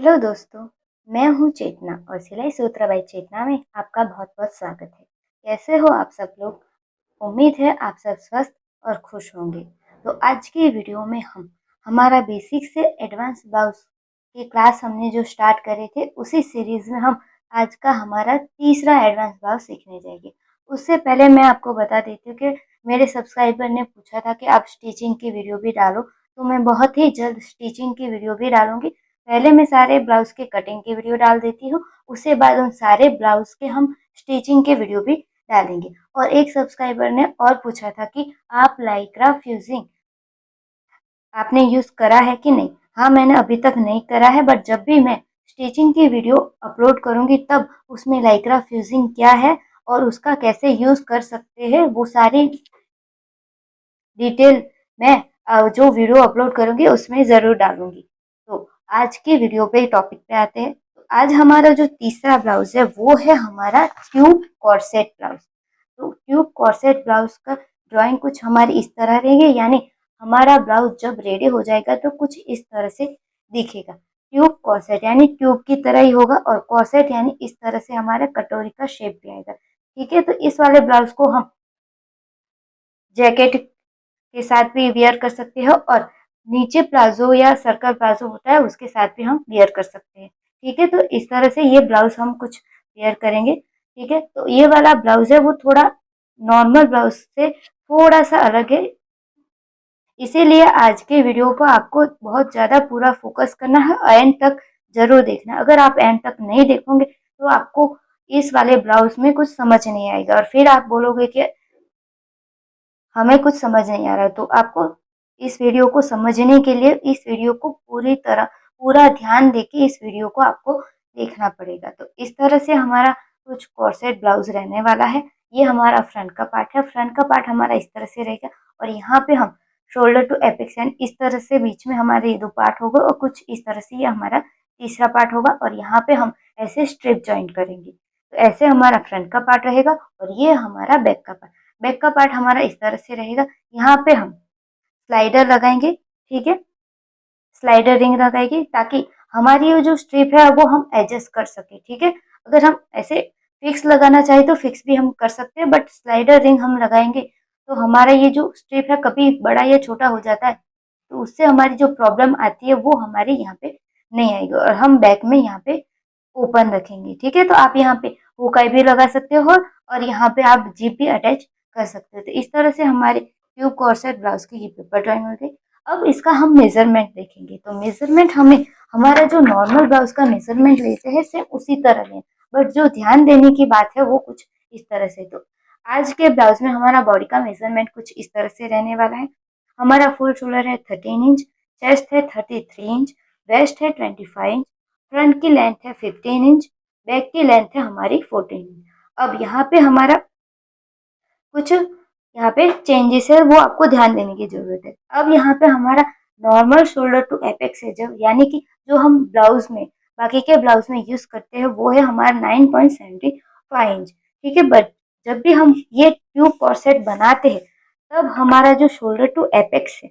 Hello दोस्तों, मैं हूँ चेतना और सिलाई सूत्र बाई चेतना में आपका बहुत बहुत स्वागत है। कैसे हो आप सब लोग? उम्मीद है आप सब स्वस्थ और खुश होंगे। तो आज की वीडियो में हम हमारा बेसिक से एडवांस ब्लाउज की क्लास हमने जो स्टार्ट करे थे उसी सीरीज में हम आज का हमारा तीसरा एडवांस ब्लाउज सीखने जाएंगे। उससे पहले मैं आपको बता देती हूँ कि मेरे सब्सक्राइबर ने पूछा था कि आप स्टिचिंग की वीडियो भी डालो, तो मैं बहुत ही जल्द स्टिचिंग की वीडियो भी डालूंगी। पहले मैं सारे ब्लाउज के कटिंग की वीडियो डाल देती हूँ, उसके बाद उन सारे ब्लाउज के हम स्टिचिंग के वीडियो भी डालेंगे। और एक सब्सक्राइबर ने और पूछा था कि आप लाइक्रा फ्यूजिंग आपने यूज करा है कि नहीं। हाँ, मैंने अभी तक नहीं करा है, बट जब भी मैं स्टिचिंग की वीडियो अपलोड करूंगी तब उसमें लाइक्रा फ्यूजिंग क्या है और उसका कैसे यूज कर सकते हैं वो सारी डिटेल मैं जो वीडियो अपलोड करूंगी उसमें ज़रूर डालूंगी। तो आज की वीडियो पे टॉपिक पे आते हैं। तो आज हमारा जो तीसरा ब्लाउज है वो है हमारा ट्यूब कॉर्सेट ब्लाउज। तो ट्यूब कॉर्सेट ब्लाउज का ड्राइंग कुछ हमारी इस तरह रहेंगे, यानी हमारा ब्लाउज जब रेडी हो जाएगा तो कुछ इस तरह से दिखेगा। ट्यूब कॉर्सेट यानी ट्यूब की तरह ही होगा और कॉर्सेट यानी इस तरह से हमारे कटोरी का शेप भी आएगा। ठीक है, तो इस वाले ब्लाउज को हम जैकेट के साथ भी वियर कर सकते हो और नीचे प्लाजो या सर्कल प्लाजो होता है उसके साथ भी हम वियर कर सकते हैं। ठीक है, तो इस तरह से ये ब्लाउज हम कुछ वियर करेंगे। ठीक है, तो ये वाला ब्लाउज है वो थोड़ा नॉर्मल ब्लाउज से थोड़ा सा अलग है, इसीलिए आज के वीडियो को आपको बहुत ज़्यादा पूरा फोकस करना है, एंड तक जरूर देखना। अगर आप एंड तक नहीं देखोगे तो आपको इस वाले ब्लाउज में कुछ समझ नहीं आएगा और फिर आप बोलोगे कि हमें कुछ समझ नहीं आ रहा है। तो आपको इस वीडियो को समझने के लिए इस वीडियो को पूरा ध्यान देके इस वीडियो को आपको देखना पड़ेगा। तो इस तरह से हमारा कुछ कॉर्सेट ब्लाउज रहने वाला है। ये हमारा फ्रंट का पार्ट है। फ्रंट का पार्ट हमारा इस तरह से रहेगा और यहाँ पे हम शोल्डर टू एपेक्स यानी इस तरह से बीच में हमारे ये दो पार्ट होगा और कुछ इस तरह से ये हमारा तीसरा पार्ट होगा और यहाँ पे हम ऐसे स्ट्रिप ज्वाइंट करेंगे। तो ऐसे हमारा फ्रंट का पार्ट रहेगा और ये हमारा बैक का पार्ट। बैक का पार्ट हमारा इस तरह से रहेगा। यहाँ पे हम स्लाइडर लगाएंगे। ठीक है, स्लाइडर रिंग लगाएंगे ताकि हमारी ये जो स्ट्रिप है वो हम एडजस्ट कर सके। ठीक है, अगर हम ऐसे फिक्स लगाना चाहे तो फिक्स भी हम कर सकते हैं, बट स्लाइडर रिंग हम लगाएंगे तो हमारा ये जो स्ट्रिप है कभी बड़ा या छोटा हो जाता है, तो उससे हमारी जो प्रॉब्लम आती है वो हमारे यहाँ पे नहीं आएगी और हम बैक में यहाँ पे ओपन रखेंगे। ठीक है, तो आप यहाँ पे हुकाई भी लगा सकते हो और यहाँ पे आप जीप भी अटैच कर सकते हो। तो इस तरह से हमारे ट्यूब कॉर्सेट ब्लाउज की ये पेपर ड्राइंग हो गई। अब इसका हम मेजरमेंट देखेंगे। तो मेजरमेंट हमें हमारा जो नॉर्मल ब्लाउज का मेजरमेंट लेते हैं सेम उसी तरह लें, बट जो ध्यान देने की बात है वो कुछ इस तरह से। तो आज के ब्लाउज में हमारा बॉडी का मेजरमेंट कुछ इस तरह से रहने वाला है। हमारा फुल शोल्डर है 13 इंच, चेस्ट है 33 इंच, वेस्ट है 25 इंच, फ्रंट की लेंथ है 15 इंच, बैक की लेंथ है हमारी 14 इंच। अब यहाँ पे हमारा कुछ यहाँ पे चेंजेस है वो आपको ध्यान देने की जरूरत है। अब यहाँ पे हमारा नॉर्मल शोल्डर टू एपेक्स है जो, यानी कि जो हम ब्लाउज में बाकी के ब्लाउज में यूज करते हैं वो है हमारा 9.75 इंच। ठीक है, बट जब भी हम ये ट्यूब कॉर्सेट बनाते हैं तब हमारा जो शोल्डर टू एपेक्स है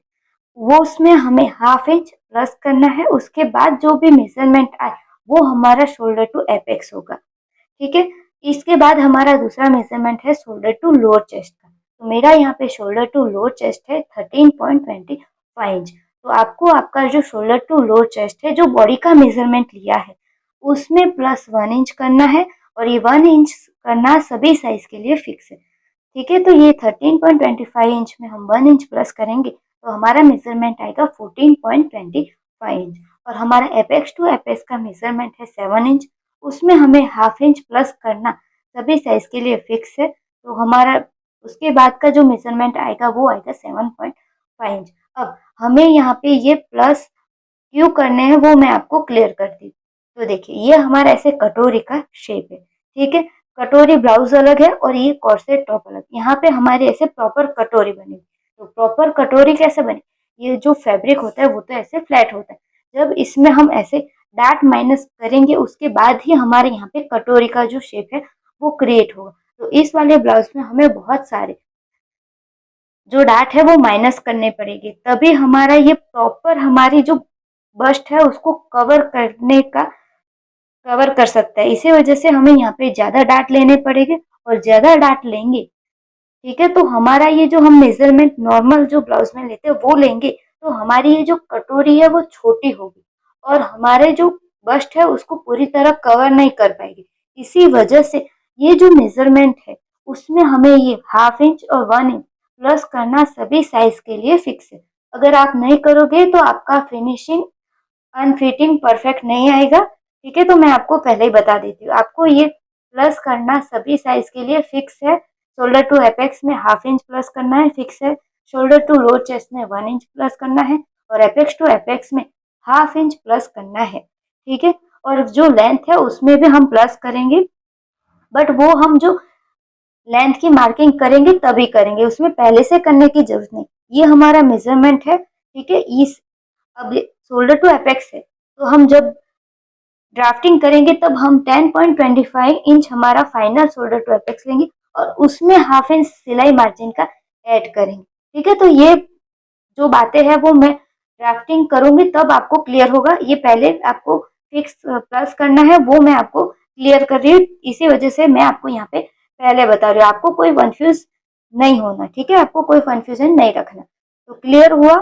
वो उसमें हमें हाफ इंच प्लस करना है। उसके बाद जो भी मेजरमेंट आए वो हमारा शोल्डर टू एपेक्स होगा। ठीक है, इसके बाद हमारा दूसरा मेजरमेंट है शोल्डर टू लोअर चेस्ट का। तो मेरा यहाँ पे शोल्डर टू लोअर चेस्ट है 13.25 इंच। तो आपको आपका जो शोल्डर टू लोअर चेस्ट है जो बॉडी का मेजरमेंट लिया है उसमें +1 इंच करना है और ये 1 इंच करना सभी साइज के लिए फिक्स है। ठीक है, तो ये 13.25 इंच में हम 1 इंच प्लस करेंगे तो हमारा मेजरमेंट आएगा 14.25 इंच। और हमारा एपेक्स टू एपेक्स का मेजरमेंट है 7 इंच, उसमें हमें हाफ इंच प्लस करना सभी साइज के लिए फिक्स है। तो हमारा उसके बाद का जो मेजरमेंट आएगा वो आएगा 7.5 इंच। अब हमें यहाँ पे ये प्लस क्यों करने हैं वो मैं आपको क्लियर कर दी। तो देखिए ये हमारा ऐसे कटोरी का शेप है। ठीक है, कटोरी ब्लाउज अलग है और ये कॉर्सेट टॉप अलग। यहाँ पे हमारे ऐसे प्रॉपर कटोरी बनेगी। तो प्रॉपर कटोरी कैसे बने? ये जो फैब्रिक होता है वो तो ऐसे फ्लैट होता है, जब इसमें हम ऐसे डार्ट माइनस करेंगे उसके बाद ही हमारे यहाँ पे कटोरी का जो शेप है वो क्रिएट होगा। तो इस वाले ब्लाउज में हमें बहुत सारे जो डार्ट है वो माइनस करने पड़ेंगे, तभी हमारा ये प्रॉपर हमारी जो बस्ट है उसको कवर कर सकता है। इसी वजह से हमें यहाँ पे ज़्यादा डार्ट लेने पड़ेंगे, और ज़्यादा डार्ट लेंगे, ठीक है, तो हमारा ये जो हम मेजरमेंट नॉर्मल जो ब्लाउज में लेते हैं वो लेंगे, तो हमारी ये जो कटोरी है वो छोटी होगी और हमारे जो बस्ट है उसको पूरी तरह कवर नहीं कर पाएगी। इसी वजह से ये जो मेजरमेंट है उसमें हमें ये 1/2 इंच और 1 इंच प्लस करना सभी साइज के लिए फिक्स है। अगर आप नहीं करोगे तो आपका फिनिशिंग अनफिटिंग परफेक्ट नहीं आएगा, ठीक है, तो मैं आपको पहले ही बता देती हूँ। आपको ये प्लस करना सभी साइज के लिए फिक्स है। शोल्डर टू एपेक्स में 1/2 इंच प्लस करना है, फिक्स है। शोल्डर टू लोअर चेस्ट में 1 इंच प्लस करना है, और एपेक्स टू एपेक्स में 1/2 इंच प्लस करना है, ठीक है। और जो लेंथ है उसमें भी हम प्लस करेंगे, बट वो हम जो लेंथ की मार्किंग करेंगे तभी करेंगे, उसमें पहले से करने की जरूरत नहीं। ये हमारा मेजरमेंट है, ठीक है। इस अब शोल्डर टू एपेक्स है, तो हम जब ड्राफ्टिंग करेंगे तब हम 10.25 इंच हमारा फाइनल शोल्डर टू एपेक्स लेंगे और उसमें 1/2 इंच सिलाई मार्जिन का ऐड करेंगे, ठीक है। तो ये जो बातें हैं वो मैं ड्राफ्टिंग करूंगी तब आपको क्लियर होगा। ये पहले आपको फिक्स प्लस करना है वो मैं आपको क्लियर कर रही हूँ, इसी वजह से मैं आपको यहाँ पे पहले बता रही हूँ। आपको कोई कंफ्यूज नहीं होना, ठीक है, आपको कोई कंफ्यूजन नहीं रखना। तो क्लियर हुआ,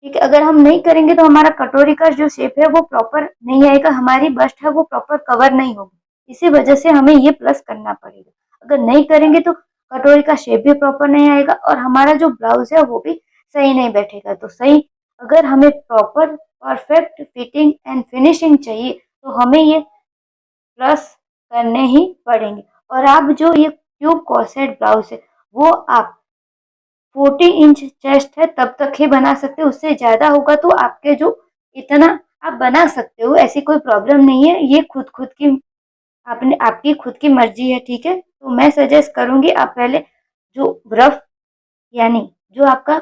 ठीक है। अगर हम नहीं करेंगे तो हमारा कटोरी का जो शेप है वो प्रॉपर नहीं आएगा, हमारी बस्ट है वो प्रॉपर कवर नहीं होगी। इसी वजह से हमें ये प्लस करना पड़ेगा। अगर नहीं करेंगे तो कटोरी का शेप भी प्रॉपर नहीं आएगा और हमारा जो ब्लाउज है वो भी सही नहीं बैठेगा। तो सही, अगर हमें proper perfect fitting and finishing चाहिए तो हमें ये प्लस करने ही पड़ेंगे। और आप जो ये ट्यूब कॉर्सेट ब्लाउज है वो आप 40 इंच चेस्ट है तब तक ही बना सकते हो, उससे ज्यादा होगा तो आपके जो इतना आप बना सकते हो, ऐसी कोई प्रॉब्लम नहीं है। ये खुद खुद की आपने आपकी खुद की मर्जी है, ठीक है। तो मैं सजेस्ट करूंगी आप पहले जो रफ यानी जो आपका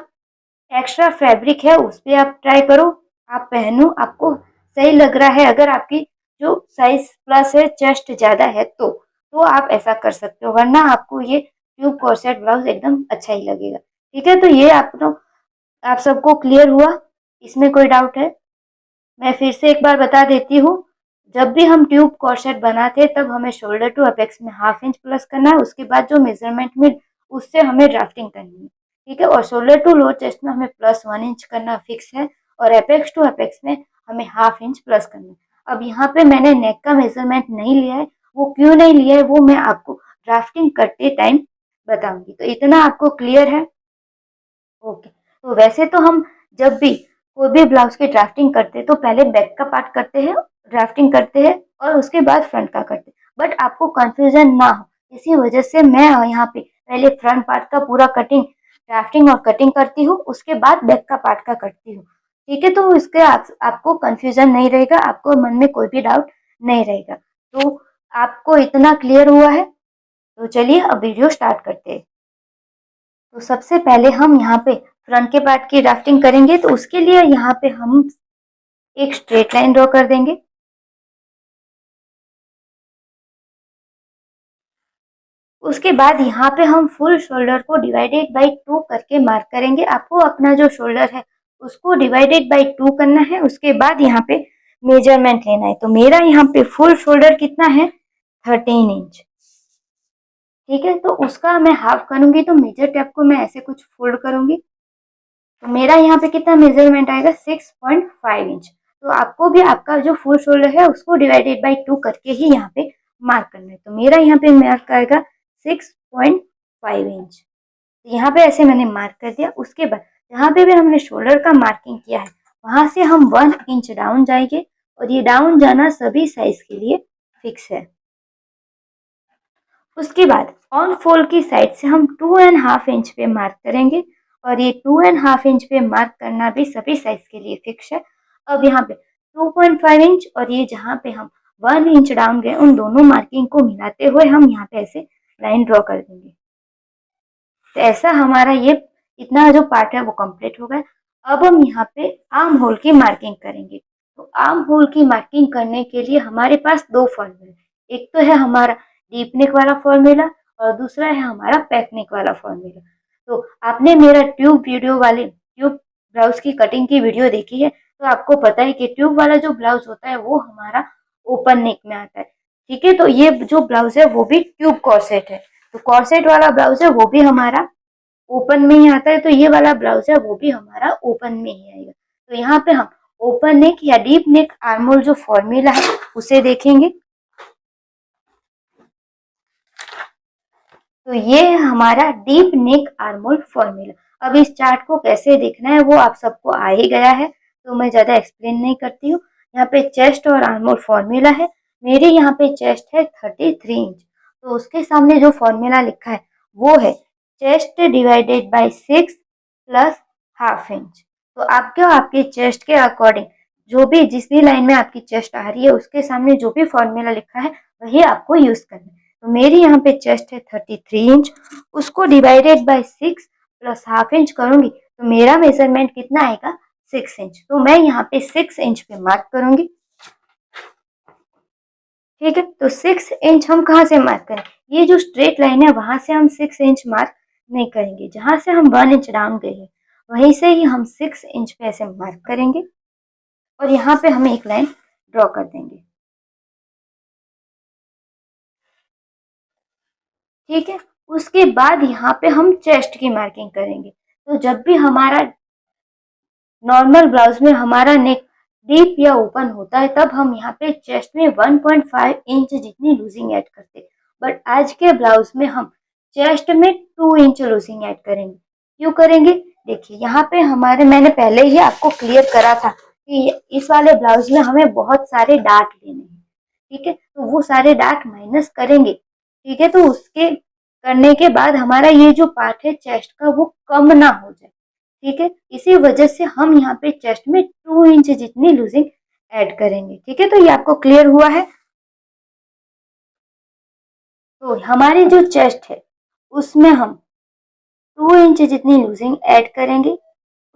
एक्स्ट्रा फैब्रिक है उस पर आप ट्राई करो, आप पहनो, आपको सही लग रहा है। अगर आपकी जो साइज प्लस है, चेस्ट ज्यादा है तो आप ऐसा कर सकते हो, वरना आपको ये ट्यूब कॉर्सेट ब्लाउज एकदम अच्छा ही लगेगा, ठीक है। तो ये आप सबको क्लियर हुआ, इसमें कोई डाउट है? मैं फिर से एक बार बता देती हूँ। जब भी हम ट्यूब कॉर्सेट बनाते हैं तब हमें शोल्डर टू अपेक्स में 1/2 इंच प्लस करना है, उसके बाद जो मेजरमेंट में उससे हमें ड्राफ्टिंग करनी है, ठीक है। और शोल्डर टू लोअर चेस्ट में हमें प्लस 1 इंच करना फिक्स है, और अपेक्स टू अपेक्स में हमें 1/2 इंच प्लस करना है। अब यहाँ पे मैंने नेक का मेजरमेंट नहीं लिया है, वो क्यों नहीं लिया है वो मैं आपको ड्राफ्टिंग करते टाइम बताऊंगी। तो इतना आपको क्लियर है? ओके। तो वैसे तो हम जब भी कोई भी ब्लाउज की ड्राफ्टिंग करते हैं तो पहले बैक का पार्ट करते हैं, ड्राफ्टिंग करते हैं, और उसके बाद फ्रंट का करते हैं। बट आपको कंफ्यूजन ना हो इसी वजह से मैं यहाँ पे पहले फ्रंट पार्ट का पूरा कटिंग ड्राफ्टिंग और कटिंग करती हूँ, उसके बाद बैक का पार्ट का करती हूँ, ठीक है। तो इसके आपको कंफ्यूजन नहीं रहेगा, आपको मन में कोई भी डाउट नहीं रहेगा। तो आपको इतना क्लियर हुआ है? तो चलिए अब वीडियो स्टार्ट करते हैं। तो सबसे पहले हम यहाँ पे फ्रंट के पार्ट की ड्राफ्टिंग करेंगे, तो उसके लिए यहाँ पे हम एक स्ट्रेट लाइन ड्रॉ कर देंगे। उसके बाद यहाँ पे हम फुल शोल्डर को डिवाइडेड बाई 2 करके मार्क करेंगे। आपको अपना जो शोल्डर है उसको डिवाइडेड बाई 2 करना है, उसके बाद यहाँ पे मेजरमेंट लेना है। तो मेरा यहाँ पे फुल शोल्डर कितना है? 13 इंच, ठीक है। तो उसका मैं हाफ करूंगी, तो मेजर टेप को मैं ऐसे कुछ फोल्ड करूंगी, तो मेरा यहाँ पे कितना मेजरमेंट आएगा? 6.5 इंच। तो आपको भी आपका जो फुल शोल्डर है उसको डिवाइडेड बाई 2 करके ही यहाँ पे मार्क करना है। तो मेरा यहाँ पे मार्क आएगा 6.5 इंच। तो यहाँ पे ऐसे मैंने मार्क कर दिया। उसके बाद जहाँ पे भी हमने शोल्डर का मार्किंग किया है वहां से हम 1 इंच डाउन जाएंगे, और ये डाउन जाना सभी साइज के लिए फिक्स है। उसके बाद ऑन फोल्ड की साइड से हम 2.5 इंच पे मार्क करेंगे, और ये 2.5 इंच पे मार्क करना भी सभी साइज के लिए फिक्स है। अब यहाँ पे 2.5 इंच और ये जहाँ पे हम 1 इंच डाउन गए उन दोनों मार्किंग को मिलाते हुए हम यहाँ पे ऐसे लाइन ड्रॉ कर देंगे। तो ऐसा हमारा ये इतना जो पार्ट है वो कंप्लीट हो गया। अब हम यहाँ पे आर्म होल की मार्किंग करेंगे। तो आर्म होल की मार्किंग करने के लिए हमारे पास दो फॉर्मूले, एक तो है हमारा डीप नेक वाला फॉर्मूला और दूसरा है हमारा पैक नेक वाला फॉर्मूला। तो आपने मेरा ट्यूब ब्लाउज की कटिंग की वीडियो देखी है, तो आपको पता है कि ट्यूब वाला जो ब्लाउज होता है वो हमारा ओपन नेक में आता है। ठीक है, तो ये जो ब्लाउज है वो भी ट्यूब कॉर्सेट है, तो कॉर्सेट वाला ब्लाउज है वो भी हमारा ओपन में ही आता है, तो ये वाला ब्लाउज है वो भी हमारा ओपन में ही आएगा। तो यहाँ पे हम ओपन नेक या डीप नेक आर्मोल जो फॉर्मूला है उसे देखेंगे। तो ये हमारा डीप नेक आर्मोल फॉर्मूला। अब इस चार्ट को कैसे देखना है वो आप सबको आ ही गया है, तो मैं ज्यादा एक्सप्लेन नहीं करती हूँ। यहाँ पे चेस्ट और आर्मोल फॉर्मूला है। मेरे यहाँ पे चेस्ट है 33 इंच, तो उसके सामने जो फॉर्मूला लिखा है वो है chest divided by 6 plus half inch. तो आपको आपके चेस्ट के अकॉर्डिंग जो भी जिस भी लाइन में आपकी चेस्ट आ रही है उसके सामने जो भी फॉर्मूला लिखा है वही आपको यूज करना है। तो मेरी यहाँ पे चेस्ट है 33 इंच, उसको divided by 6 plus half inch करूंगी तो मेरा मेजरमेंट कितना आएगा 6 इंच। तो मैं यहाँ पे 6 इंच पे मार्क करूंगी। ठीक है, तो 6 इंच हम कहाँ से मार्क करें, ये जो स्ट्रेट लाइन है वहां से हम 6 इंच मार्क नहीं करेंगे, जहां से हम 1 इंच डाउन गए हैं वहीं से ही हम 6 इंच पे ऐसे मार्क करेंगे और यहाँ पे हम एक लाइन ड्रॉ कर देंगे। ठीक है, उसके बाद यहाँ पे हम चेस्ट की मार्किंग करेंगे। तो जब भी हमारा नॉर्मल ब्लाउज में हमारा नेक डीप या ओपन होता है तब हम यहाँ पे चेस्ट में 1.5 इंच जितनी लूजिंग ऐड करते हैं, बट आज के ब्लाउज में हम चेस्ट में 2 इंच लूजिंग ऐड करेंगे। क्यों करेंगे, देखिए यहाँ पे हमारे मैंने पहले ही आपको क्लियर करा था कि इस वाले ब्लाउज में हमें बहुत सारे डार्ट लेने हैं। ठीक है, तो वो सारे डार्ट माइनस करेंगे। ठीक है, तो उसके करने के बाद हमारा ये जो पार्ट है चेस्ट का वो कम ना हो जाए। ठीक है, इसी वजह से हम यहाँ पे चेस्ट में 2 इंच जितनी लूजिंग ऐड करेंगे। ठीक है, तो ये आपको क्लियर हुआ है। तो हमारी जो चेस्ट है उसमें हम 2 इंच जितनी लूजिंग ऐड करेंगे,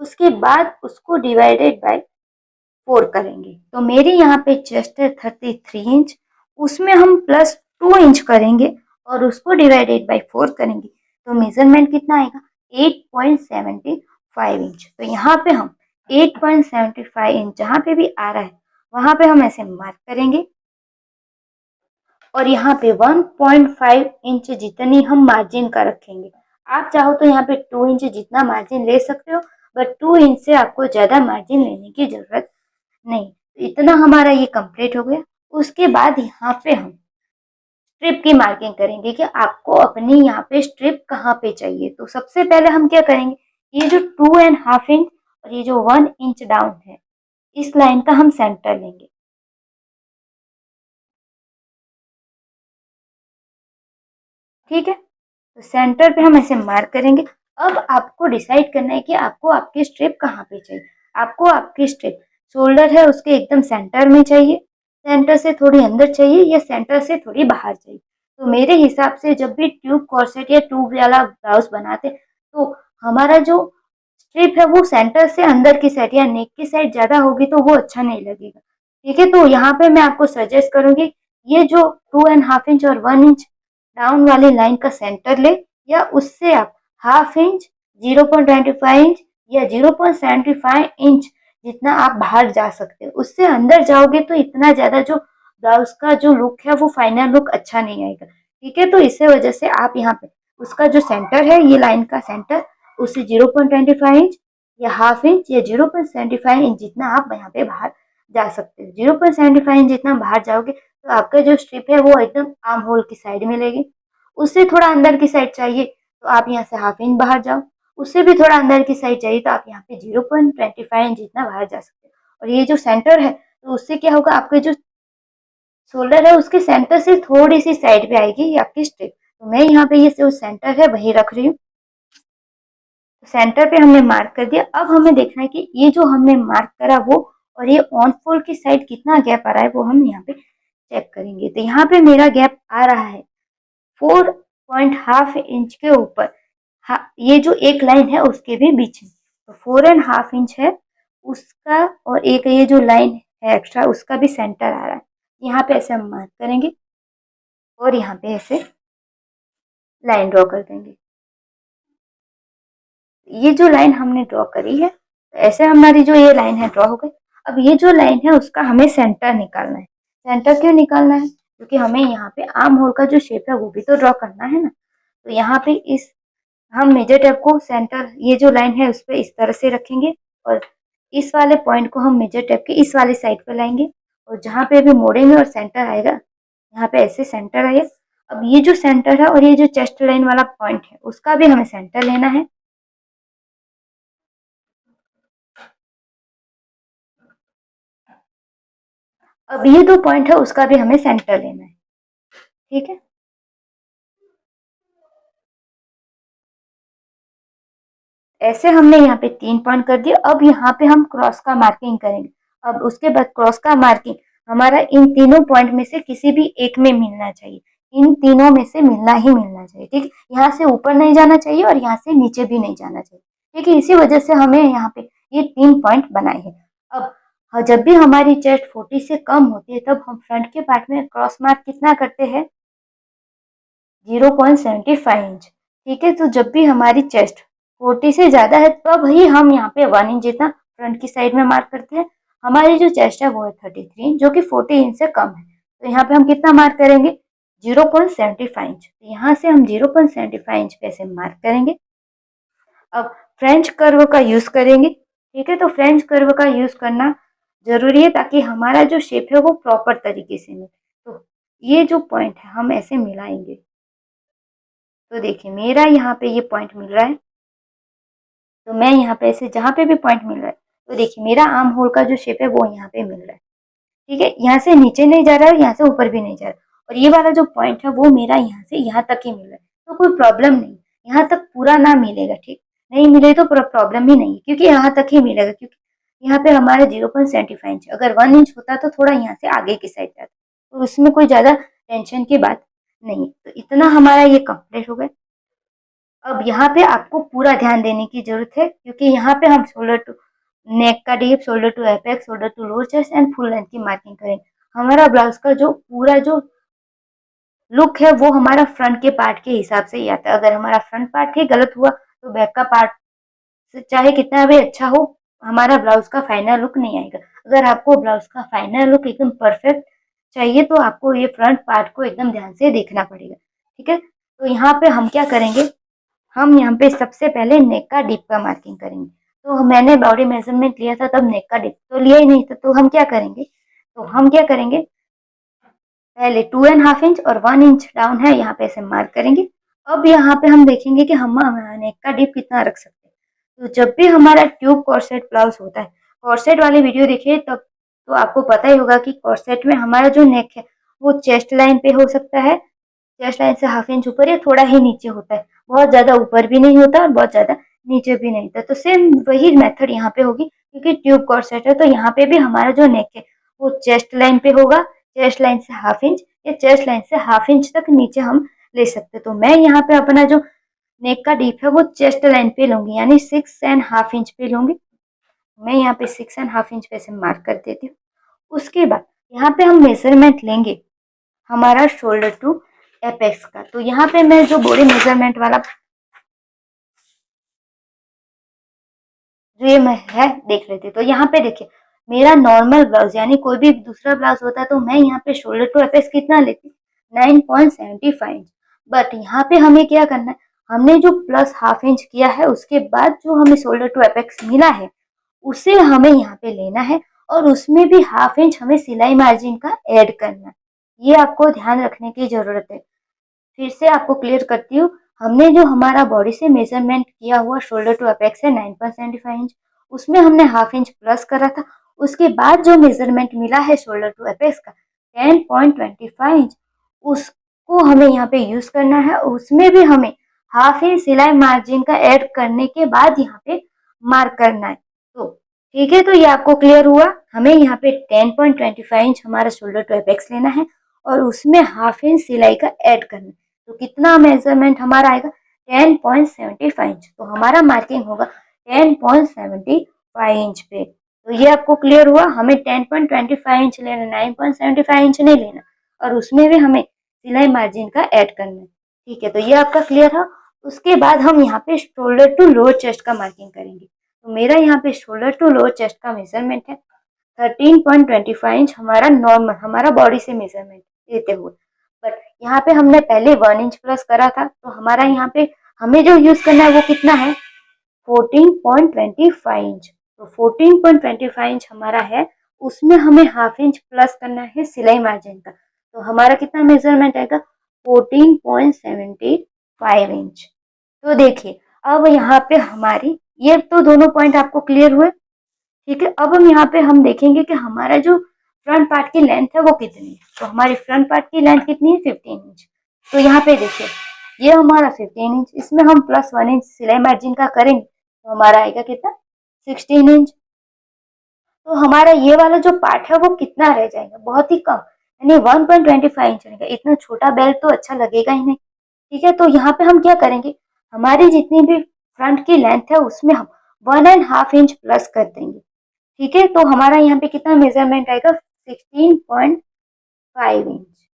उसके बाद उसको डिवाइडेड बाय 4 करेंगे। तो मेरी यहाँ पे चेस्ट है 33 इंच, उसमें हम प्लस 2 इंच करेंगे और उसको डिवाइडेड बाय 4 करेंगे, तो मेजरमेंट कितना आएगा 8.75 इंच। तो यहाँ पे हम 8.75 इंच जहाँ पे भी आ रहा है वहां पे हम ऐसे मार्क करेंगे और यहाँ पे 1.5 इंच जितनी हम मार्जिन का रखेंगे। आप चाहो तो यहाँ पे 2 इंच जितना मार्जिन ले सकते हो, बट 2 इंच से आपको ज्यादा मार्जिन लेने की जरूरत नहीं। तो इतना हमारा ये कंप्लीट हो गया। उसके बाद यहाँ पे हम स्ट्रिप की मार्किंग करेंगे कि आपको अपनी यहाँ पे स्ट्रिप कहाँ पे चाहिए। तो सबसे पहले हम क्या करेंगे, ये जो 2.5 इंच और ये जो 1 इंच डाउन है इस लाइन का हम सेंटर लेंगे। ठीक है, तो सेंटर पे हम ऐसे मार्क करेंगे। अब आपको डिसाइड करना है कि आपको आपकी स्ट्रिप कहाँ पे चाहिए। आपको आपकी स्ट्रिप शोल्डर है उसके एकदम सेंटर में चाहिए, सेंटर से थोड़ी अंदर चाहिए, या सेंटर से थोड़ी बाहर चाहिए। तो मेरे हिसाब से जब भी ट्यूब कॉर्सेट या ट्यूब वाला ब्लाउज बनाते तो हमारा जो स्ट्रिप है वो सेंटर से अंदर की साइड या नेक की साइड ज्यादा होगी तो वो अच्छा नहीं लगेगा। ठीक है, तो यहाँ पे मैं आपको सजेस्ट करूंगी ये जो 2.5 इंच और 1 इंच डाउन वाली लाइन का सेंटर ले, या उससे आप हाफ इंच, 0.25 इंच या 0.75 इंच जितना आप बाहर जा सकते हो। उससे अंदर जाओगे तो इतना ज्यादा जो ब्लाउज का जो लुक है वो फाइनल लुक अच्छा नहीं आएगा। ठीक है, तो इसी वजह से आप यहाँ पे उसका जो सेंटर है ये लाइन का सेंटर उससे 0.25 इंच या हाफ इंच या 0.75 इंच जितना आप यहाँ पे बाहर जा सकते हो। 0.75 इंच जितना बाहर जाओगे तो आपका जो स्ट्रिप है वो एकदम आर्म होल की साइड में लेगी। उससे थोड़ा अंदर की साइड चाहिए तो आप यहाँ से हाफ इंच बाहर जाओ, उससे भी थोड़ा अंदर की साइड चाहिए तो आप यहाँ पे 0.25 इंच जितना बाहर जा सकते हो। और ये जो सेंटर है तो उससे क्या होगा, आपके जो शोल्डर है उसके सेंटर से थोड़ी सी साइड पे आएगी ये आपकी स्ट्रिप। तो मैं यहाँ पे ये जो सेंटर है वही रख रही हूँ। सेंटर पे हमने मार्क कर दिया। अब हमें देखना है कि ये जो हमने मार्क करा वो और ये ऑन फोल्ड की साइड कितना गैप आ रहा है वो हम यहाँ पे चेक करेंगे। तो यहाँ पे मेरा गैप आ रहा है 4.5 इंच के ऊपर। हाँ, ये जो एक लाइन है उसके भी बीच में, तो 4.5 इंच है उसका, और एक ये जो लाइन है एक्स्ट्रा उसका भी सेंटर आ रहा है। यहाँ पे ऐसे हम मार्क करेंगे और यहाँ पे ऐसे लाइन ड्रॉ कर देंगे। ये जो लाइन हमने ड्रॉ करी है, तो ऐसे हमारी जो ये लाइन है ड्रॉ हो गई। अब ये जो लाइन है उसका हमें सेंटर निकालना है। सेंटर क्यों निकालना है? क्योंकि हमें यहाँ पे आर्म होल का जो शेप है वो भी तो ड्रॉ करना है ना। तो यहाँ पे इस हम मेजर टेप को सेंटर, ये जो लाइन है उस पर इस तरह से रखेंगे और इस वाले पॉइंट को हम मेजर टेप के इस वाले साइड पे लाएंगे और जहाँ पे भी मोड़ेंगे और सेंटर आएगा, यहाँ पे ऐसे सेंटर आएगा। अब ये जो सेंटर है और ये जो चेस्ट लाइन वाला पॉइंट है उसका भी हमें सेंटर लेना है। अब ये दो पॉइंट है उसका भी हमें सेंटर लेना है। ठीक है, ऐसे हमने यहाँ पे 3 पॉइंट कर दिए। अब यहाँ पे हम क्रॉस का मार्किंग करेंगे। अब उसके बाद क्रॉस का मार्किंग हमारा इन तीनों पॉइंट में से किसी भी एक में मिलना चाहिए। इन तीनों में से मिलना ही मिलना चाहिए। ठीक है, यहाँ से ऊपर नहीं जाना चाहिए और यहाँ से नीचे भी नहीं जाना चाहिए। ठीक है, इसी वजह से हमें यहाँ पे ये 3 पॉइंट बनाए हैं। अब जब भी हमारी चेस्ट 40 से कम होती है तब हम फ्रंट के पार्ट में क्रॉस मार्क कितना करते हैं? 0.75 इंच। ठीक है, तो जब भी हमारी चेस्ट 40 से ज्यादा है तब ही हम यहाँ पे 1 इंच जितना फ्रंट की साइड में मार्क करते हैं। हमारी जो चेस्ट है वो है 33 इंच, जो कि 40 इंच से कम है। तो यहाँ पे हम कितना मार्क करेंगे? 0.75 इंच। तो यहाँ से हम 0.75 इंच पे से मार्क करेंगे। अब फ्रेंच कर्व का यूज करेंगे। ठीक है, तो फ्रेंच कर्व का यूज करना जरूरी है ताकि हमारा जो शेप है वो प्रॉपर तरीके से मिले। तो ये जो पॉइंट है हम ऐसे मिलाएंगे। तो देखिए मेरा यहाँ पे ये पॉइंट मिल रहा है, तो मैं यहाँ पे ऐसे जहाँ पे भी पॉइंट मिल रहा है, तो देखिए मेरा आर्म होल का जो शेप है वो यहाँ पे मिल रहा है। ठीक है, यहाँ से नीचे नहीं जा रहा है, यहाँ से ऊपर भी नहीं जा रहा है। और ये वाला जो पॉइंट है वो मेरा यहाँ से यहाँ तक ही मिल रहा है, तो कोई प्रॉब्लम नहीं। यहाँ तक पूरा ना मिलेगा, ठीक, नहीं मिले तो प्रॉब्लम ही नहीं है, क्योंकि यहाँ तक ही मिलेगा। क्योंकि यहाँ पे हमारा 0.75 इंच, अगर 1 इंच होता तो थोड़ा यहाँ से आगे की साइड जाता, तो उसमें कोई ज्यादा टेंशन की बात नहीं। तो इतना हमारा ये कंप्लीट हो गया। अब यहाँ पे आपको पूरा ध्यान देने की जरूरत है, क्योंकि यहाँ पे हम शोल्डर टू नेक का deep, shoulder to apex, shoulder to lower chest and full length की मार्किंग करेंगे। हमारा ब्लाउज का जो पूरा जो लुक है वो हमारा फ्रंट के पार्ट के हिसाब से ही आता है। अगर हमारा फ्रंट पार्ट ही गलत हुआ तो बैक का पार्ट चाहे कितना भी अच्छा हो, हमारा ब्लाउज का फाइनल लुक नहीं आएगा। अगर आपको ब्लाउज का फाइनल लुक एकदम परफेक्ट चाहिए तो आपको ये फ्रंट पार्ट को एकदम ध्यान से देखना पड़ेगा। ठीक है, तो यहाँ पे हम क्या करेंगे, हम यहाँ पे सबसे पहले नेक का डिप का मार्किंग करेंगे। तो मैंने बॉडी मेजरमेंट लिया था तब नेक का डिप तो लिया ही नहीं था, तो हम क्या करेंगे, पहले 2.5 इंच और 1 इंच डाउन है यहाँ पे ऐसे मार्क करेंगे। अब यहाँ पे हम देखेंगे कि हम नेक का डिप कितना रख सकते हैं। तो जब भी हमारा ट्यूब कॉर्सेट ब्लाउज होता है, कॉर्सेट वाली वीडियो देखिए तब तो आपको पता ही होगा कि कॉर्सेट में हमारा जो नेक है वो चेस्ट लाइन पे हो सकता है, चेस्ट लाइन से हाफ इंच ऊपर या थोड़ा ही नीचे होता है। बहुत ज्यादा ऊपर भी नहीं होता और बहुत ज्यादा नीचे भी नहीं होता। तो सेम वही मेथड यहाँ पे होगी, क्योंकि ट्यूब कॉर्सेट है तो यहाँ पे भी हमारा जो नेक है वो चेस्ट लाइन पे होगा, चेस्ट लाइन से हाफ इंच या चेस्ट लाइन से हाफ इंच तक नीचे हम ले सकते। तो मैं यहाँ पे अपना जो नेक का डीप है वो चेस्ट लाइन पे लूंगी, यानी 6.5 इंच पे लूंगी। मैं यहाँ पे 6.5 इंच पे से मार्क कर देती हूँ। उसके बाद यहाँ पे हम मेजरमेंट लेंगे हमारा शोल्डर टू एपेक्स का। तो यहाँ पे मैं जो बॉडी मेजरमेंट वाला जो ये मैं है देख लेती, तो यहाँ पे देखिए मेरा नॉर्मल ब्लाउज यानी कोई भी दूसरा ब्लाउज होता है तो मैं यहाँ पे शोल्डर टू एपेक्स कितना लेती, 9.75 इंच। बट यहाँ पे हमें क्या करना है, हमने जो प्लस हाफ इंच किया है उसके बाद जो हमें शोल्डर टू एपेक्स मिला है उसे हमें यहाँ पे लेना है और उसमें भी हाफ इंच हमें सिलाई मार्जिन का ऐड करना है। ये आपको ध्यान रखने की जरूरत है। फिर से आपको क्लियर करती हूँ, हमने जो हमारा बॉडी से मेजरमेंट किया हुआ शोल्डर टू अपेक्स है 9.75 इंच, उसमें हमने हाफ इंच प्लस करा था। उसके बाद जो मेजरमेंट मिला है शोल्डर टू अपेक्स का 10.25 इंच, उसको हमें यहाँ पे यूज करना है। उसमें भी हमें हाफ इंच सिलाई मार्जिन का ऐड करने के बाद यहाँ पे मार्क करना है। तो ठीक है, तो ये आपको क्लियर हुआ। हमें यहाँ पे 10.25 इंच हमारा शोल्डर टू अपेक्स लेना है और उसमें हाफ इंच सिलाई का ऐड करना है। तो कितना मेजरमेंट हमारा आएगा, 10.75 इंच। तो हमारा मार्किंग होगा 10.75 इंच पे। तो ये आपको क्लियर हुआ, हमें 10.25 इंच लेना, 9.75 इंच नहीं लेना, और उसमें भी हमें सिलाई मार्जिन का ऐड करना है। ठीक है, तो ये आपका क्लियर है। उसके बाद हम यहाँ पे शोल्डर टू लोअर चेस्ट का मार्किंग करेंगे। तो मेरा यहाँ पे शोल्डर टू लोअर चेस्ट का मेजरमेंट है 13.25 इंच हमारा नॉर्मल, हमारा बॉडी से मेजरमेंट लेते हुए। बट यहाँ पे हमने पहले 1 इंच प्लस करा था, तो हमारा यहाँ पे हमें जो यूज करना है वो कितना है, 14.25 इंच। तो 14.25 इंच हमारा है, उसमें हमें हाफ इंच प्लस करना है सिलाई मार्जिन का। तो हमारा कितना मेजरमेंट आएगा, 14.75 इंच। तो देखिए अब यहाँ पे हमारी ये तो दोनों पॉइंट आपको क्लियर हुए, ठीक है। अब हम देखेंगे कि हमारा जो फ्रंट पार्ट की लेंथ है वो कितनी है। तो हमारी फ्रंट पार्ट की लेंथ कितनी है, 15 इंच। तो यहाँ पे देखिए ये हमारा 15 इंच, इसमें हम प्लस 1 इंच सिलाई मार्जिन का करेंगे तो हमारा आएगा कितना, 16 इंच। तो हमारा ये वाला जो पार्ट है वो कितना रह जाएगा, बहुत ही कम, यानी 1.25 इंच रहेगा। इतना छोटा बेल्ट तो अच्छा लगेगा ही नहीं, ठीक है। तो यहाँ पे हम क्या करेंगे, हमारी जितनी भी फ्रंट की लेंथ है उसमें हम 1.5 इंच प्लस कर देंगे, ठीक है। तो हमारा यहाँ पे कितना मेजरमेंट आएगा, 16.5 इंच।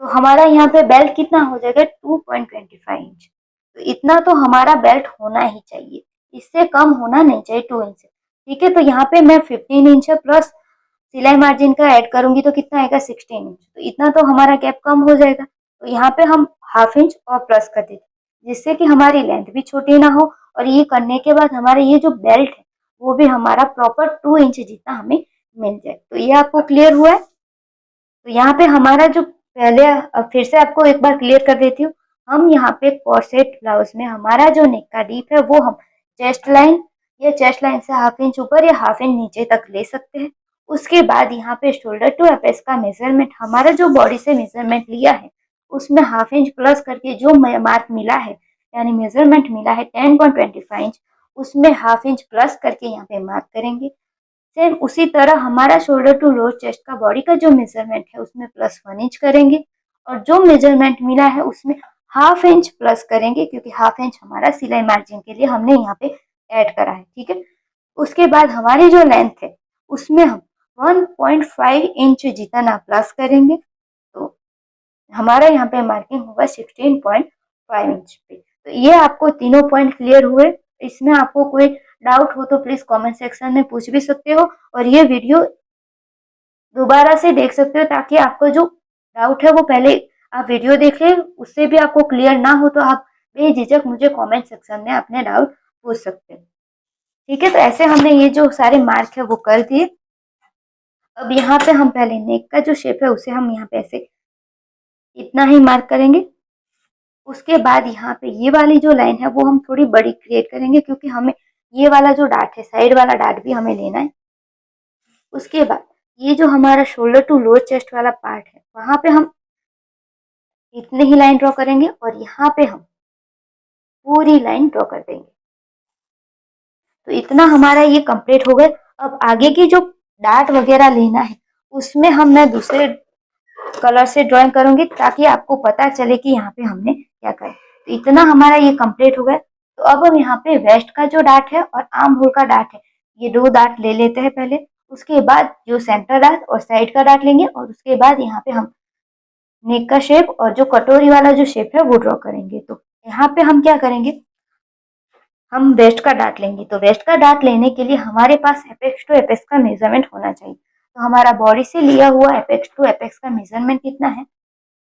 तो हमारा यहाँ पे बेल्ट कितना हो जाएगा, 2.25 इंच। तो इतना तो हमारा बेल्ट होना ही चाहिए, इससे कम होना नहीं चाहिए 2 इंच से, ठीक है। तो यहाँ पे मैं 15 इंच है प्लस सिलाई मार्जिन का ऐड करूंगी तो कितना आएगा, 16 इंच। तो इतना तो हमारा गैप कम हो जाएगा। तो यहाँ पे हम हाफ इंच और प्लस कर देते, जिससे कि हमारी लेंथ भी छोटी ना हो, और ये करने के बाद हमारे ये जो बेल्ट है वो भी हमारा प्रॉपर 2 इंच जितना हमें मिल जाए। तो ये आपको क्लियर हुआ है। तो यहाँ पे हमारा जो पहले, फिर से आपको एक बार क्लियर कर देती हूँ। हम यहाँ पे कॉर्सेट ब्लाउज में हमारा जो नेक का डीप है वो हम चेस्ट लाइन या चेस्ट लाइन से हाफ इंच ऊपर या हाफ इंच नीचे तक ले सकते हैं। उसके बाद यहाँ पे शोल्डर टू एपेक्स का मेजरमेंट, हमारा जो बॉडी से मेजरमेंट लिया है उसमें हाफ इंच प्लस करके जो मार्क मिला है, यानी मेजरमेंट मिला है 10.25 इंच, उसमें हाफ इंच प्लस करके यहाँ पे मार्क करेंगे। सेम उसी तरह हमारा शोल्डर टू लोअर चेस्ट का बॉडी का जो मेजरमेंट है उसमें प्लस 1 इंच करेंगे, और जो मेजरमेंट मिला है उसमें हाफ इंच प्लस करेंगे, क्योंकि हाफ इंच हमारा सिलाई मार्जिन के लिए हमने यहाँ पे ऐड करा है, ठीक है। उसके बाद हमारी जो लेंथ है उसमें हम 1.5 इंच जितना प्लस करेंगे, तो हमारा यहाँ पे मार्किंग होगा 16.5 इंच पे। तो ये आपको तीनों पॉइंट क्लियर हुए। इसमें आपको कोई डाउट हो तो प्लीज कमेंट सेक्शन में पूछ भी सकते हो, और ये वीडियो दोबारा से देख सकते हो, ताकि आपको जो डाउट है वो पहले आप वीडियो देख ले, उससे भी आपको क्लियर ना हो तो आप बेझिझक मुझे कमेंट सेक्शन में अपने डाउट पूछ सकते हो, ठीक है। तो ऐसे हमने ये जो सारे मार्क है वो कर दिए। अब यहाँ पे हम पहले नेक का जो शेप है उसे हम यहाँ पे ऐसे इतना ही मार्क करेंगे। उसके बाद यहाँ पे ये वाली जो लाइन है वो हम थोड़ी बड़ी क्रिएट करेंगे, क्योंकि हमें ये वाला जो डार्ट है, साइड वाला डार्ट भी हमें लेना है। उसके बाद ये जो हमारा शोल्डर टू लोअर चेस्ट वाला पार्ट है वहां पे हम इतने ही लाइन ड्रॉ करेंगे, और यहाँ पे हम पूरी लाइन ड्रॉ कर देंगे। तो इतना हमारा ये कंप्लीट हो गया। अब आगे की जो डार्ट वगैरह लेना है उसमें मैं दूसरे कलर से ड्राइंग करूंगी, ताकि आपको पता चले कि यहाँ पे हमने क्या करा। तो इतना हमारा ये कंप्लीट हो गया। तो अब हम यहाँ पे वेस्ट का जो डार्ट है और आर्म होल का डार्ट है, ये दो डार्ट ले लेते हैं पहले। उसके बाद जो सेंटर डार्ट और साइड का डार्ट लेंगे, और उसके बाद यहाँ पे हम नेक का शेप और जो कटोरी वाला जो शेप है वो ड्रॉ करेंगे। तो यहाँ पे हम क्या करेंगे, हम वेस्ट का डार्ट लेंगे। तो वेस्ट का डार्ट लेने के लिए हमारे पास एपेक्स टू एपेक्स का मेजरमेंट होना चाहिए। तो हमारा बॉडी से लिया हुआ एपेक्स टू एपेक्स का मेजरमेंट कितना है,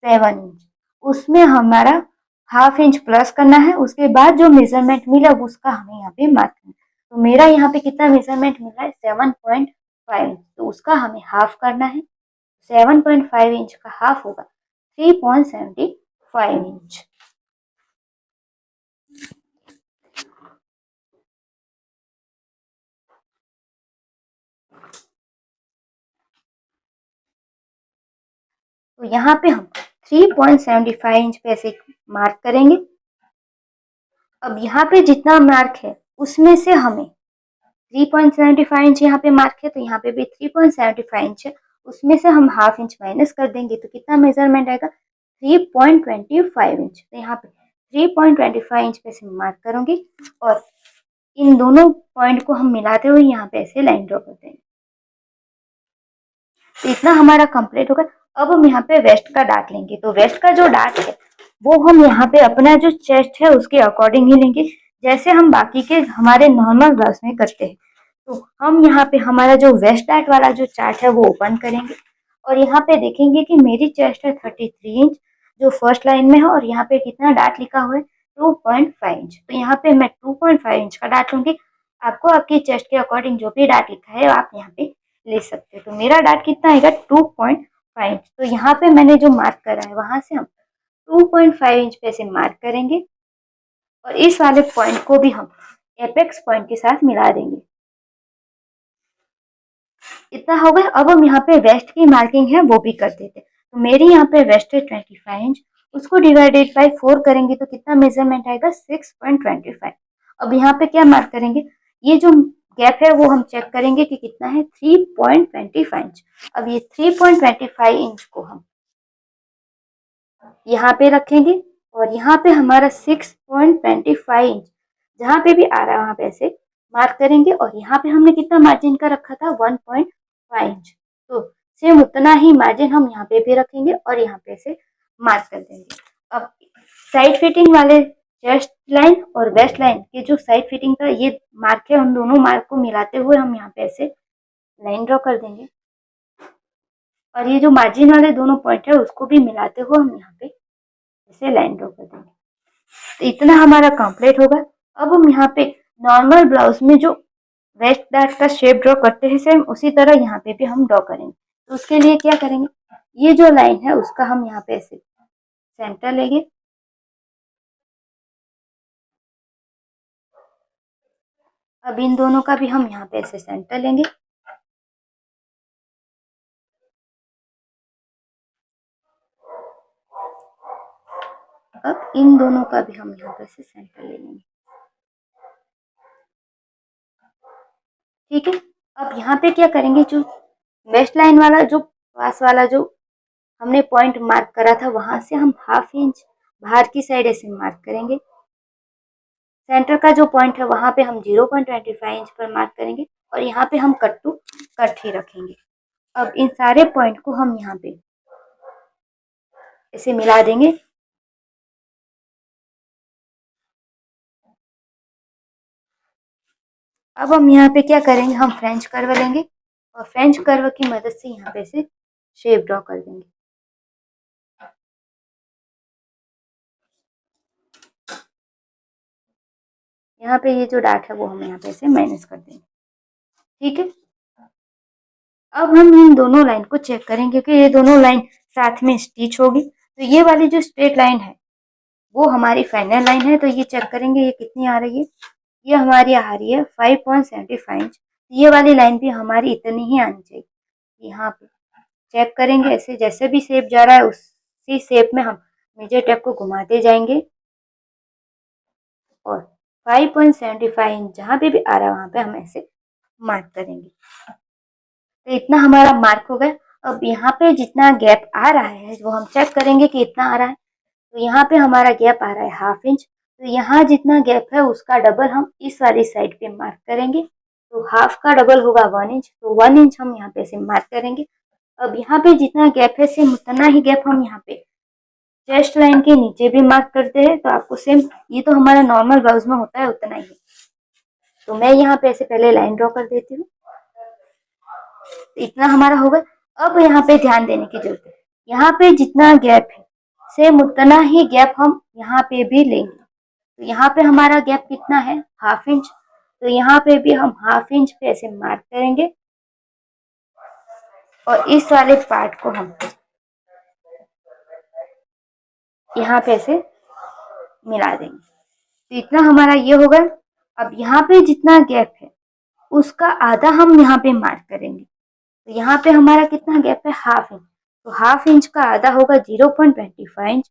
7 इंच। उसमें हमारा हाफ इंच प्लस करना है। उसके बाद जो मेजरमेंट मिला उसका हमें यहाँ पे मार्क करना है। तो मेरा यहाँ पे कितना मेजरमेंट मिला है, 7.5 इंच। तो उसका हमें हाफ करना है। 7.5 इंच का हाफ होगा 3.75 इंच। तो यहाँ पे हम 3.75 इंच पे ऐसे मार्क करेंगे। अब यहाँ पे जितना मार्क है उसमें से हमें 3.75 इंच यहाँ पे मार्क है, तो यहाँ पे भी 3.75 इंच है, उसमें से हम हाफ इंच माइनस कर देंगे। तो कितना मेजरमेंट आएगा, 3.25 इंच। तो यहाँ पे 3.25 इंच पे से मार्क करूंगी, और इन दोनों पॉइंट को हम मिलाते हुए यहाँ पे ऐसे लाइन ड्रॉ कर देंगे। तो इतना हमारा कंप्लीट होगा। अब हम यहाँ पे वेस्ट का डार्ट लेंगे। तो वेस्ट का जो डार्ट है वो हम यहाँ पे अपना जो चेस्ट है उसके अकॉर्डिंग ही लेंगे, जैसे हम बाकी के हमारे नॉर्मल ब्लाउज में करते हैं। तो हम यहाँ पे हमारा जो वेस्ट डार्ट वाला जो चार्ट है वो ओपन करेंगे और यहाँ पे देखेंगे कि मेरी चेस्ट है 33 इंच जो फर्स्ट लाइन में है और यहाँ पे कितना डार्ट लिखा हुआ है 2.5 इंच। तो यहाँ पे मैं 2.5 इंच का डार्ट लूंगी। आपको आपकी चेस्ट के अकॉर्डिंग जो भी डार्ट लिखा है आप यहाँ पे ले सकते हो। तो मेरा डार्ट कितना आएगा 2.5 इंच। तो यहाँ पे मैंने जो मार्क करा है वहां से हम 2.5 इंच पे से मार्क करेंगे और इस वाले पॉइंट को भी हम एपेक्स पॉइंट के साथ मिला देंगे। इतना हो गया। अब हम यहाँ पे वेस्ट की मार्किंग है वो भी कर देते। तो मेरी यहाँ पे वेस्ट है 25 इंच, उसको डिवाइडेड बाई 4 करेंगे तो कितना मेजरमेंट आएगा 6.25। अब यहाँ पे क्या मार्क करेंगे, ये जो गैप है वो हम चेक करेंगे कि कितना है 3.25 इंच। अब ये 3.25 इंच को हम यहाँ पे रखेंगे और यहाँ पे हमारा 6.25 इंच जहाँ पे भी आ रहा है वहां पे ऐसे मार्क करेंगे और यहाँ पे हमने कितना मार्जिन का रखा था 1.5 इंच। तो सेम उतना ही मार्जिन हम यहाँ पे भी रखेंगे और यहाँ पे से मार्क कर देंगे। अब साइड फिटिंग वाले चेस्ट लाइन और वेस्ट लाइन के जो साइड फिटिंग का ये मार्क है उन दोनों मार्क को मिलाते हुए हम यहाँ पे ऐसे लाइन ड्रॉ कर देंगे और ये जो मार्जिन वाले दोनों पॉइंट है उसको भी मिलाते हुए हम यहाँ पे ऐसे लाइन ड्रॉ कर देंगे। तो इतना हमारा कंप्लीट होगा। अब हम यहाँ पे नॉर्मल ब्लाउज में जो वेस्ट डार्ट का शेप ड्रॉ करते हैं सेम उसी तरह यहाँ पे भी हम ड्रॉ करेंगे। तो उसके लिए क्या करेंगे, ये जो लाइन है उसका हम यहाँ पे ऐसे सेंटर लेंगे। अब इन दोनों का भी हम यहाँ पे ऐसे सेंटर लेंगे। अब इन दोनों का भी हम यहाँ पे से सेंटर ले लेंगे। ठीक है। अब यहाँ पे क्या करेंगे, जो वेस्ट लाइन वाला जो पास वाला जो हमने पॉइंट मार्क करा था वहां से हम 1/2 इंच बाहर की साइड ऐसे मार्क करेंगे। सेंटर का जो पॉइंट है वहां पे हम 0.25 इंच पर मार्क करेंगे और यहाँ पे हम कट टू कट ही रखेंगे। अब इन सारे पॉइंट को हम यहाँ पे ऐसे मिला देंगे। अब हम यहाँ पे क्या करेंगे, हम फ्रेंच कर्व लेंगे और फ्रेंच कर्व की मदद से यहाँ पे से शेप ड्रॉ कर देंगे। यहाँ पे ये जो डार्ट है वो हम यहाँ पे से माइनस कर देंगे। ठीक है। अब हम इन दोनों लाइन को चेक करेंगे क्योंकि ये दोनों लाइन साथ में स्टिच होगी। तो ये वाली जो स्ट्रेट लाइन है वो हमारी फाइनल लाइन है। तो ये चेक करेंगे ये कितनी आ रही है, ये हमारी आ रही है 5.75 इंच। ये वाली लाइन भी हमारी इतनी ही आनी चाहिए। यहाँ पे चेक करेंगे ऐसे जैसे भी शेप जा रहा है उसी शेप में हम मेजर टेप को घुमाते जाएंगे और 5.75 इंच जहाँ पे भी आ रहा है वहां पे हम ऐसे मार्क करेंगे। तो इतना हमारा मार्क हो गया। अब यहाँ पे जितना गैप आ रहा है वो हम चेक करेंगे कि इतना आ रहा है। तो यहाँ पे हमारा गैप आ रहा है 1/2 इंच। तो यहाँ जितना गैप है उसका डबल हम इस वाली साइड पे मार्क करेंगे। तो हाफ का डबल होगा 1 इंच। तो 1 इंच हम यहाँ पे से मार्क करेंगे। अब यहाँ पे जितना गैप है सेम उतना ही गैप हम यहाँ पे चेस्ट लाइन के नीचे भी मार्क करते हैं। तो आपको सेम, ये तो हमारा नॉर्मल ब्लाउज में होता है उतना ही। तो मैं यहाँ पे ऐसे पहले लाइन ड्रॉ कर देती हूँ। इतना हमारा होगा। अब यहाँ पे ध्यान देने की जरूरत है, यहाँ पे जितना गैप है सेम उतना ही गैप हम यहाँ पे भी लेंगे। तो यहाँ पे हमारा गैप कितना है 1/2 इंच। तो यहाँ पे भी हम 1/2 इंच पे ऐसे मार्क करेंगे और इस वाले पार्ट को हम यहाँ पे ऐसे मिला देंगे। तो इतना हमारा ये होगा। अब यहाँ पे जितना गैप है उसका आधा हम यहाँ पे मार्क करेंगे। तो यहाँ पे हमारा कितना गैप है 1/2 इंच। तो 1/2 इंच का आधा होगा 0.25 इंच।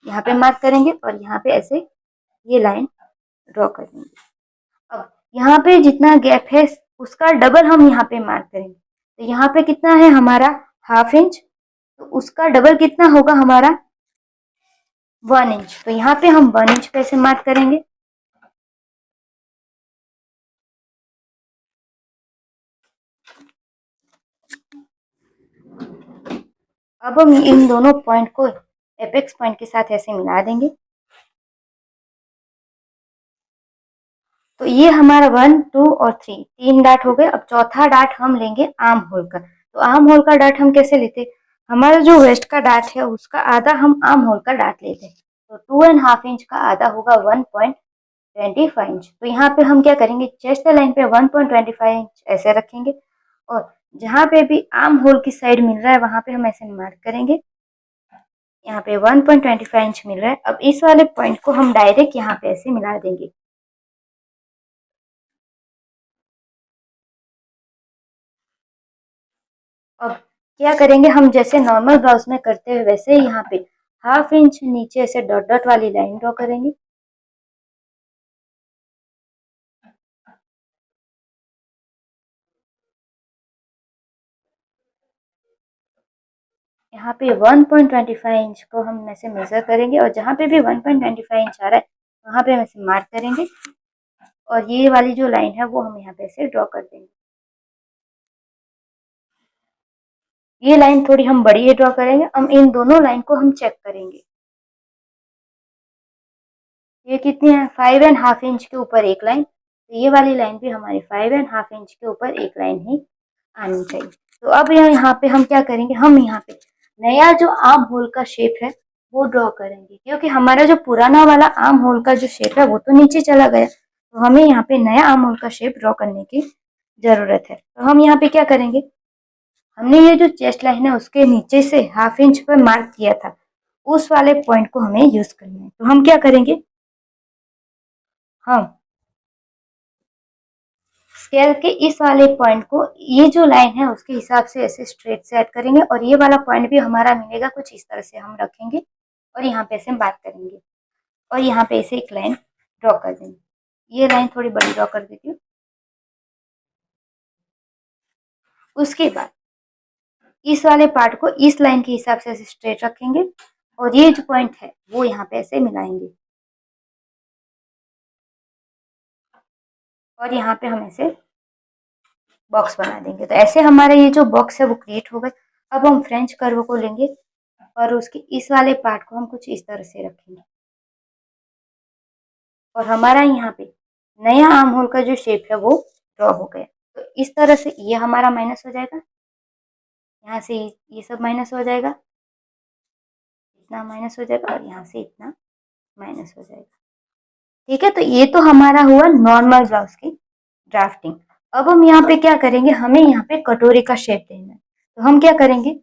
यहाँ पे मार्क करेंगे और यहाँ पे ऐसे ये लाइन ड्रॉ कर देंगे। अब यहाँ पे जितना गैप है उसका डबल हम यहाँ पे मार्क करेंगे। तो यहाँ पे कितना है हमारा 1/2 इंच। तो उसका डबल कितना होगा हमारा 1 इंच। तो यहाँ पे हम 1 इंच पे ऐसे मार्क करेंगे। अब हम इन दोनों पॉइंट को एपेक्स पॉइंट के साथ ऐसे मिला देंगे। तो ये हमारा 1, 2 और 3 3 डाट हो गए। अब चौथा डाट हम लेंगे आर्म होल का। तो आर्म होल का डाट हम कैसे लेते? हमारा जो वेस्ट का डाट है उसका आधा हम आर्म होल का डाट लेते हैं। तो 2.5 इंच का आधा होगा 1.25 इंच। तो यहाँ पे हम क्या करेंगे, चेस्ट लाइन पे 1.25 इंच ऐसे रखेंगे और जहाँ पे भी आर्म होल की साइड मिल रहा है वहां पे हम ऐसे मार्क करेंगे। यहाँ पे 1.25 इंच मिल रहा है। अब इस वाले पॉइंट को हम डायरेक्ट यहाँ पे ऐसे मिला देंगे। अब क्या करेंगे, हम जैसे नॉर्मल ब्लाउज में करते हैं वैसे ही यहाँ पे 1/2 इंच नीचे ऐसे डॉट डॉट वाली लाइन ड्रॉ करेंगे। यहाँ पे 1.25 इंच को हम ऐसे मेजर करेंगे और जहाँ पे भी 1.25 इंच आ रहा है वहां पे हम ऐसे मार्क करेंगे और ये वाली जो लाइन है वो हम यहाँ पे ऐसे ड्रॉ कर देंगे। ये लाइन थोड़ी हम बड़ी ड्रॉ करेंगे। हम इन दोनों लाइन को हम चेक करेंगे। ये कितनी है, 5.5 इंच के ऊपर एक लाइन। तो ये वाली लाइन भी हमारी 5.5 इंच के ऊपर एक लाइन ही आनी चाहिए। तो अब यहाँ पे हम क्या करेंगे, हम यहाँ पे नया जो आर्म होल का शेप है वो ड्रॉ करेंगे, क्योंकि हमारा जो पुराना वाला आर्म होल का जो शेप है वो तो नीचे चला गया। तो हमें यहाँ पे नया आर्म होल का शेप ड्रॉ करने की जरूरत है। तो हम यहाँ पे क्या करेंगे, हमने ये जो चेस्ट लाइन है उसके नीचे से 1/2 इंच पर मार्क किया था, उस वाले पॉइंट को हमें यूज करना है। तो हम क्या करेंगे, हम स्केल के इस वाले पॉइंट को ये जो लाइन है उसके हिसाब से ऐसे स्ट्रेट सेट करेंगे और ये वाला पॉइंट भी हमारा मिलेगा कुछ इस तरह से हम रखेंगे और यहाँ पे ऐसे बात करेंगे और यहाँ पे ऐसे एक लाइन ड्रॉ कर देंगे। ये लाइन थोड़ी बड़ी ड्रॉ कर देती हूँ। उसके बाद इस वाले पार्ट को इस लाइन के हिसाब से ऐसे स्ट्रेट रखेंगे और ये जो पॉइंट है वो यहाँ पे ऐसे मिलाएंगे और यहाँ पे हम ऐसे बॉक्स बना देंगे। तो ऐसे हमारा ये जो बॉक्स है वो क्रिएट हो गए। अब हम फ्रेंच कर्व को लेंगे और उसके इस वाले पार्ट को हम कुछ इस तरह से रखेंगे और हमारा यहाँ पे नया आर्म होल का जो शेप है वो ड्रॉ हो गया। तो इस तरह से ये हमारा माइनस हो जाएगा, यहाँ से ये सब माइनस हो जाएगा, इतना माइनस हो जाएगा और यहाँ से इतना माइनस हो जाएगा। ठीक है, तो ये तो हमारा हुआ नॉर्मल ब्लाउज की ड्राफ्टिंग। अब हम यहाँ पे क्या करेंगे, हमें यहाँ पे कटोरी का शेप देना है। तो हम क्या करेंगे,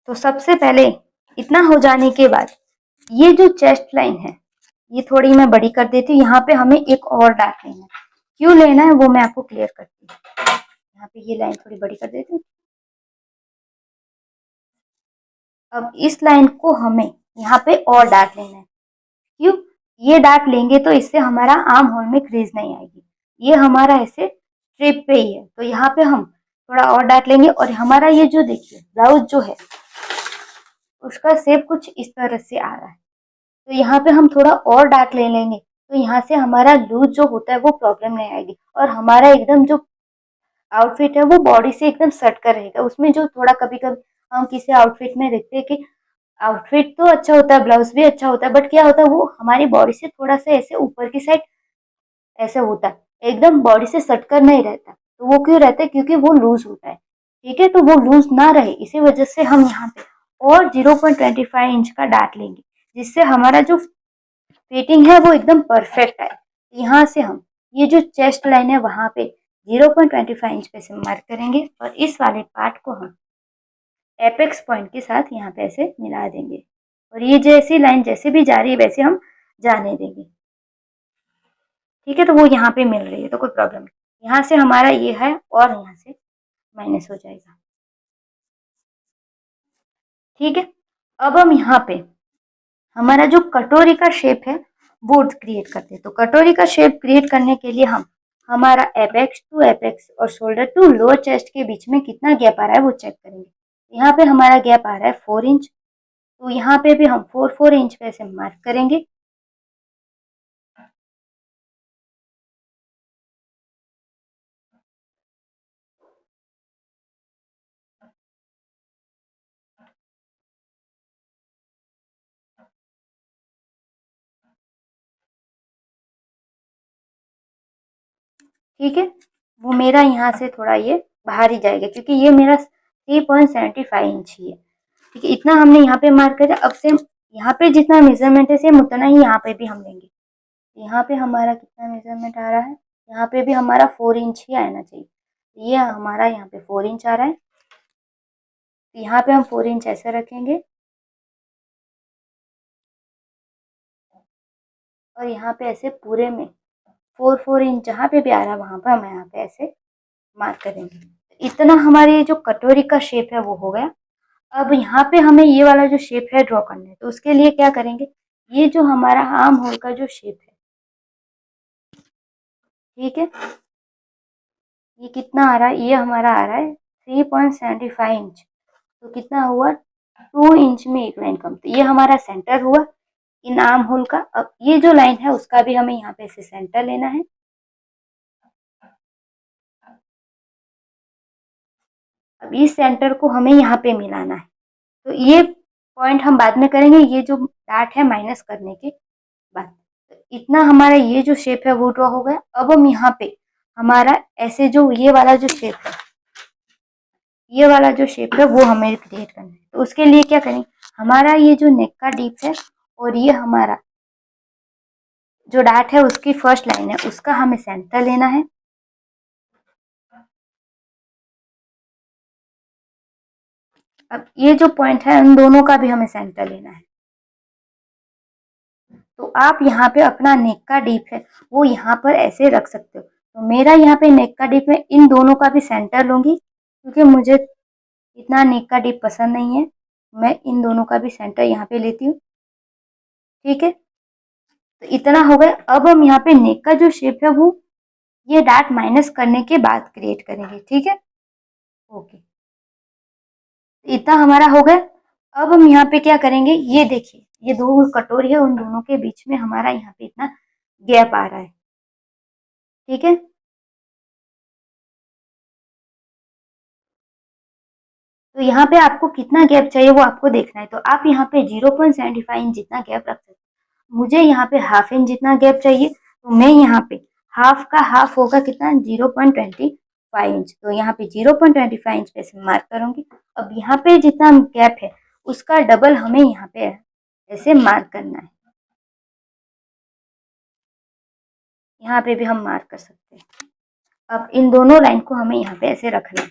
तो सबसे पहले इतना हो जाने के बाद ये जो चेस्ट लाइन है ये थोड़ी मैं बड़ी कर देती हूँ। यहाँ पे हमें एक और डार्क लेना है। क्यों लेना है वो मैं आपको क्लियर करती हूँ। यहाँ पे ये लाइन थोड़ी बड़ी कर देती हूँ। अब इस लाइन को हमें यहाँ पे और डार्क लेना है। क्यों, ये डार्क लेंगे तो इससे हमारा आर्म होल में क्रीज नहीं आएगी। ये हमारा ऐसे स्ट्रिप पे ही है, तो यहाँ पे हम थोड़ा और डार्क लेंगे और हमारा ये जो देखिए ब्लाउज जो है उसका शेप कुछ इस तरह से आ रहा है। तो यहाँ पे हम थोड़ा और डार्क ले लेंगे तो यहाँ से हमारा लूज जो होता है वो प्रॉब्लम नहीं आएगी और हमारा एकदम जो आउटफिट है वो बॉडी से एकदम सट कर रहेगा। उसमें जो थोड़ा कभी कभी हम किसी आउटफिट में देखते हैं कि आउटफिट तो अच्छा होता है, ब्लाउज भी अच्छा होता है, बट क्या होता है वो हमारी बॉडी से थोड़ा सा ऐसे ऊपर की साइड ऐसे होता है, एकदम बॉडी से सटकर नहीं रहता। तो वो क्यों रहता है, क्योंकि वो लूज होता है। ठीक है, तो वो लूज ना रहे इसी वजह से हम यहाँ पे और 0.25 इंच का डाट लेंगे, जिससे हमारा जो फिटिंग है वो एकदम परफेक्ट आए। यहाँ से हम ये जो चेस्ट लाइन है वहां पे 0.25 इंच पे से मार्क करेंगे और इस वाले पार्ट को हम एपेक्स पॉइंट के साथ यहाँ पे ऐसे मिला देंगे और ये जैसी लाइन जैसे भी जा रही है वैसे हम जाने देंगे। ठीक है, तो वो यहाँ पे मिल रही है तो कोई प्रॉब्लम नहीं। यहाँ से हमारा ये है और यहाँ से माइनस हो जाएगा। ठीक है, अब हम यहाँ पे हमारा जो कटोरी का शेप है वो क्रिएट करते हैं। तो कटोरी का शेप क्रिएट करने के लिए हम हमारा एपेक्स टू एपेक्स और शोल्डर टू लोअर चेस्ट के बीच में कितना गैप आ रहा है वो चेक करेंगे। यहाँ पे हमारा गैप आ रहा है 4 इंच। तो यहाँ पे भी हम 4 इंच पे ऐसे मार्क करेंगे ठीक है, वो मेरा यहाँ से थोड़ा ये बाहर ही जाएगा क्योंकि ये मेरा 3.75 इंच ही है। ठीक है, इतना हमने यहाँ पे मार्क किया। अब सेम यहाँ पे जितना मेजरमेंट है सेम उतना ही यहाँ पे भी हम लेंगे। यहाँ पे हमारा कितना मेजरमेंट आ रहा है, यहाँ पे भी हमारा 4 इंच ही आना चाहिए। ये हमारा यहाँ पे 4 इंच आ रहा है, यहाँ पे हम 4 इंच ऐसे रखेंगे और यहाँ पे ऐसे पूरे में 4 इंच जहाँ पे भी आ रहा है वहां पर हम यहाँ पे ऐसे मार्क करेंगे। इतना हमारी जो कटोरी का शेप है वो हो गया। अब यहाँ पे हमें ये वाला जो शेप है ड्रॉ करना है, तो उसके लिए क्या करेंगे, ये जो हमारा आर्म होल का जो शेप है, ठीक है, ये कितना आ रहा है, ये हमारा आ रहा है 3.75 इंच। तो कितना हुआ, 2 इंच में एक लाइन कम। तो ये हमारा सेंटर हुआ इन आर्म होल का। अब ये जो लाइन है उसका भी हमें यहाँ पे से सेंटर लेना है। अब इस सेंटर को हमें यहाँ पे मिलाना है। तो ये पॉइंट हम बाद में करेंगे, ये जो डार्ट है माइनस करने के बाद। तो इतना हमारा ये जो शेप है वो ड्रॉ हो गया। अब हम यहाँ पे हमारा ऐसे जो ये वाला जो शेप है, ये वाला जो शेप है वो हमें क्रिएट करना है। तो उसके लिए क्या करेंगे, हमारा ये जो नेक का डीप है और ये हमारा जो डार्ट है उसकी फर्स्ट लाइन है, उसका हमें सेंटर लेना है। अब ये जो पॉइंट है उन दोनों का भी हमें सेंटर लेना है। तो आप यहाँ पे अपना नेक का डीप है वो यहाँ पर ऐसे रख सकते हो। तो मेरा यहाँ पे नेक का डीप में इन दोनों का भी सेंटर लूंगी क्योंकि मुझे इतना नेक का डीप पसंद नहीं है। मैं इन दोनों का भी सेंटर यहाँ पे लेती हूँ। ठीक है, तो इतना हो गया। अब हम यहाँ पे नेक का जो शेप है वो ये डार्ट माइनस करने के बाद क्रिएट करेंगे। ठीक है, ओके, इतना हमारा हो गया। अब हम यहाँ पे क्या करेंगे, ये देखिए ये दो कटोरी है, उन दोनों के बीच में हमारा यहाँ पे इतना गैप आ रहा है। ठीक है, तो यहाँ पे आपको कितना गैप चाहिए वो आपको देखना है। तो आप यहाँ पे 0.75 इंच जितना गैप रख सकते हैं। मुझे यहाँ पे हाफ इंच जितना गैप चाहिए, तो मैं यहाँ पे हाफ का हाफ होगा कितना, 0.25 इंच। तो यहाँ पे 0.25 इंच पे से मार्क करूंगी। अब यहाँ पे जितना गैप है उसका डबल हमें यहाँ पे ऐसे मार्क करना है। यहाँ पे भी हम मार्क कर सकते हैं। अब इन दोनों लाइन को हमें यहाँ पे ऐसे रखना है।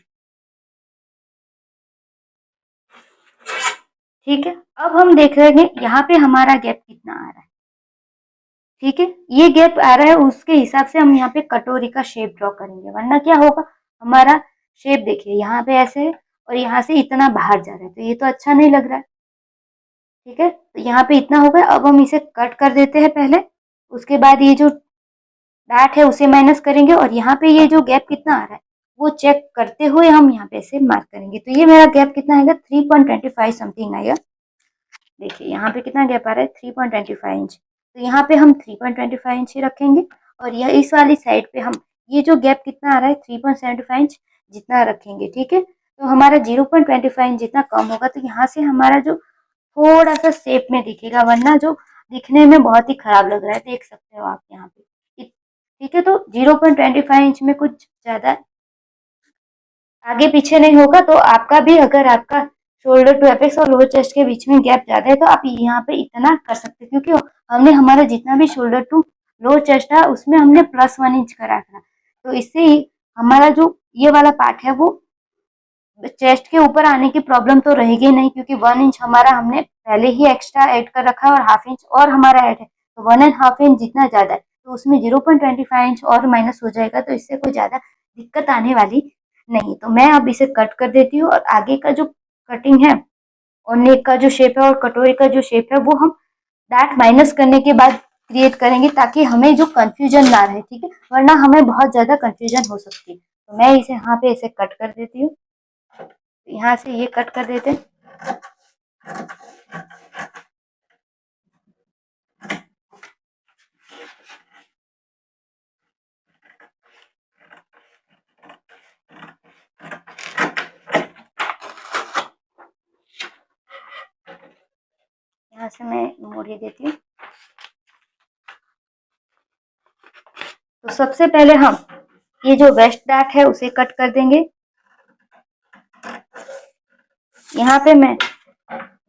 ठीक है, अब हम देख रहे हैं यहाँ पे हमारा गैप कितना आ रहा है। ठीक है, ये गैप आ रहा है उसके हिसाब से हम यहाँ पे कटोरी का शेप ड्रॉ करेंगे, वरना क्या होगा, हमारा शेप देखिए यहाँ पे ऐसे है और यहाँ से इतना बाहर जा रहा है, तो ये तो अच्छा नहीं लग रहा है। ठीक है, तो यहाँ पे इतना हो गया। अब हम इसे कट कर देते हैं पहले, उसके बाद ये जो डार्ट है उसे माइनस करेंगे और यहाँ पे ये जो गैप कितना आ रहा है वो चेक करते हुए हम यहाँ पे ऐसे मार्क करेंगे। तो ये मेरा गैप कितना आएगा, 3.25 समथिंग आएगा। देखिए यहाँ पे कितना गैप आ रहा है, 3.25 इंच। तो यहाँ पे हम 3.25 इंच ही रखेंगे और यह इस वाली साइड पे हम ये जो गैप कितना आ रहा है 3.75 इंच जितना रखेंगे। ठीक है, तो हमारा 0.25 इंच जितना कम होगा, तो यहाँ से हमारा जो थोड़ा सा शेप में दिखेगा, वरना जो दिखने में बहुत ही खराब लग रहा है, देख सकते हो आप यहाँ पे। ठीक है, तो 0.25 इंच में कुछ ज्यादा आगे पीछे नहीं होगा। तो आपका भी अगर आपका शोल्डर टू एपेक्स और लोअर चेस्ट के बीच में गैप ज्यादा है तो आप यहाँ पे इतना कर सकते हैं, क्योंकि हमने हमारा जितना भी शोल्डर टू लोअर चेस्ट है उसमें हमने +1 इंच करा था। तो इससे ही हमारा जो ये वाला पार्ट है वो चेस्ट के ऊपर आने की प्रॉब्लम तो रहेगी नहीं, क्योंकि 1 इंच हमारा हमने पहले ही एक्स्ट्रा ऐड कर रखा है और हाफ इंच और हमारा ऐड है, तो 1.5 इंच जितना ज्यादा है तो उसमें 0.25 इंच और माइनस हो जाएगा। तो इससे कोई ज्यादा दिक्कत आने वाली नहीं। तो मैं अब इसे कट कर देती हूँ और आगे का जो कटिंग है और नेक का जो शेप है और कटोरी का जो शेप है वो हम डार्ट माइनस करने के बाद क्रिएट करेंगे, ताकि हमें जो कंफ्यूजन ना रहे। ठीक है, वरना हमें बहुत ज्यादा कंफ्यूजन हो सकती है। तो मैं इसे यहाँ पे इसे कट कर देती हूँ। यहाँ से ये कट कर देते हैं। यहाँ से मैं मोड़ ही देती हूँ। तो सबसे पहले हम ये जो वेस्ट डार्ट है उसे कट कर देंगे। यहाँ पे मैं,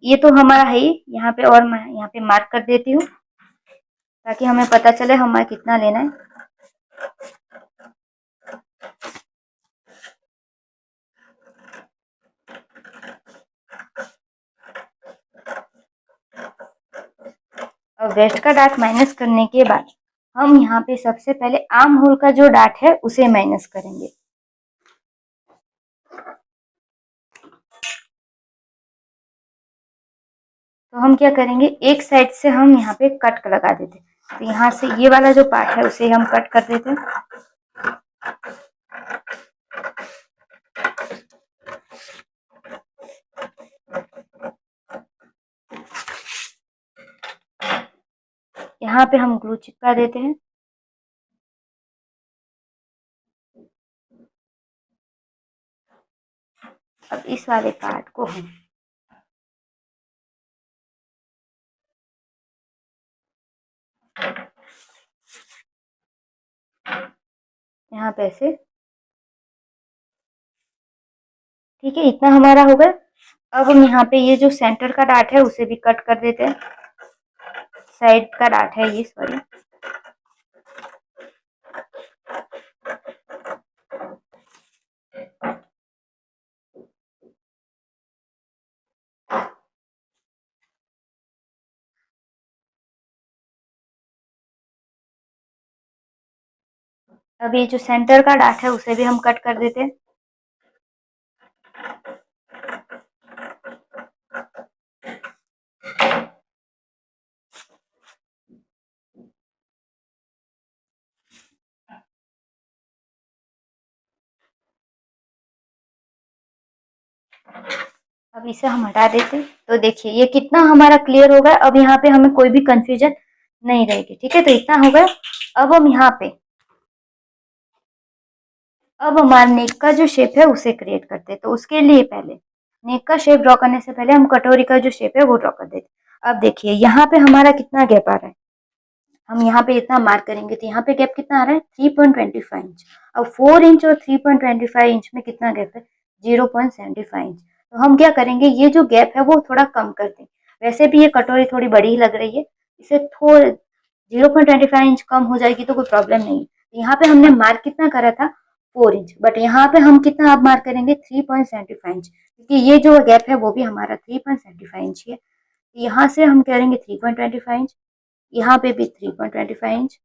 ये तो हमारा है ही, यहाँ पे और मैं यहाँ पे मार्क कर देती हूँ ताकि हमें पता चले हमें कितना लेना है। और वेस्ट का डार्ट माइनस करने के बाद हम यहाँ पे सबसे पहले आर्म होल का जो डार्ट है उसे माइनस करेंगे। तो हम क्या करेंगे, एक साइड से हम यहाँ पे कट लगा देते हैं। तो यहाँ से ये वाला जो पार्ट है उसे हम कट कर देते हैं। यहाँ पे हम ग्लू चिपका देते हैं। अब इस वाले पार्ट को हम यहाँ पे ऐसे, ठीक है, इतना हमारा हो गया। अब हम यहाँ पे ये जो सेंटर का डार्ट है उसे भी कट कर देते हैं। साइड का डार्ट है ये, सॉरी। अब ये जो सेंटर का डार्ट है उसे भी हम कट कर देते हैं। अब इसे हम हटा देते हैं। तो देखिए ये कितना हमारा क्लियर हो गया। अब यहाँ पे हमें कोई भी कंफ्यूजन नहीं रहेगी, ठीक है। तो इतना हो गया। अब हम यहाँ पे, अब हमारे नेक का जो शेप है उसे क्रिएट करते हैं। तो उसके लिए पहले नेक का शेप ड्रॉ करने से पहले हम कटोरी का जो शेप है वो ड्रॉ कर देते हैं। अब देखिए यहाँ पे हमारा कितना गैप आ रहा है। हम यहाँ पे इतना मार्क करेंगे तो यहाँ पे गैप कितना आ रहा है, 3.25 इंच। अब 4 इंच और 3.25 इंच में कितना गैप है, 0.75 इंच। तो हम क्या करेंगे, ये जो गैप है वो थोड़ा कम कर देंगे। वैसे भी ये कटोरी थोड़ी बड़ी ही लग रही है, इसे थोड़ा 0.25 इंच कम हो जाएगी तो कोई प्रॉब्लम नहीं है। यहाँ पे हमने मार्क कितना करा था, 4 इंच, बट यहाँ पे हम कितना अब मार्क करेंगे, 3.75 इंच, क्योंकि ये जो गैप है वो भी हमारा 3.75 इंच है। यहाँ से हम करेंगे 3.25 इंच, यहाँ पे भी 3.25 इंच।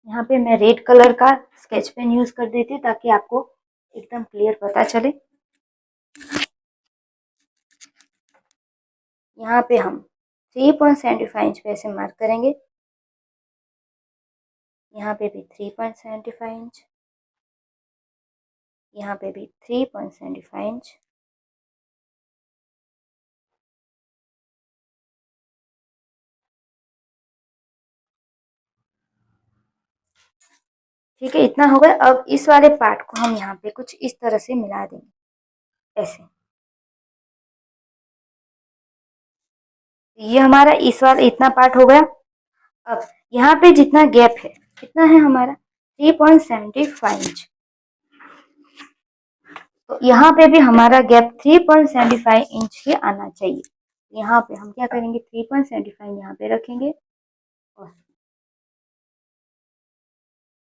यहाँ पे मैं रेड कलर का स्केच पेन यूज कर देती हूँ ताकि आपको एकदम क्लियर पता चले। यहाँ पे हम 3.75 इंच पे ऐसे मार्क करेंगे। यहाँ पे भी 3.75 इंच, यहाँ पे भी 3.75 इंच। ठीक है, इतना हो गया। अब इस वाले पार्ट को हम यहाँ पे कुछ इस तरह से मिला देंगे, ऐसे। ये हमारा इस वाला इतना पार्ट हो गया। अब यहाँ पे जितना गैप है, कितना है हमारा, 3.75 इंच। तो यहाँ पे भी हमारा गैप 3.75 इंच ही आना चाहिए। यहाँ पे हम क्या करेंगे, 3.75 यहाँ पे रखेंगे और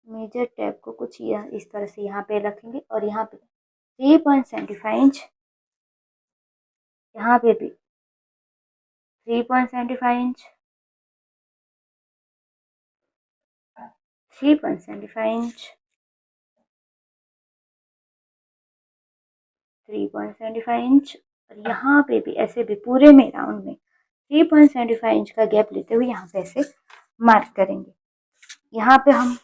मेजर टैब को कुछ इस तरह से यहाँ पे रखेंगे और यहाँ पे 3.75 इंच, यहाँ पे भी 3.75 इंच, 3.75 इंच, 3.75 इंच, और यहाँ पे भी ऐसे भी पूरे में राउंड में 3.75 इंच का गैप लेते हुए यहाँ पे ऐसे मार्क करेंगे। यहाँ पे हम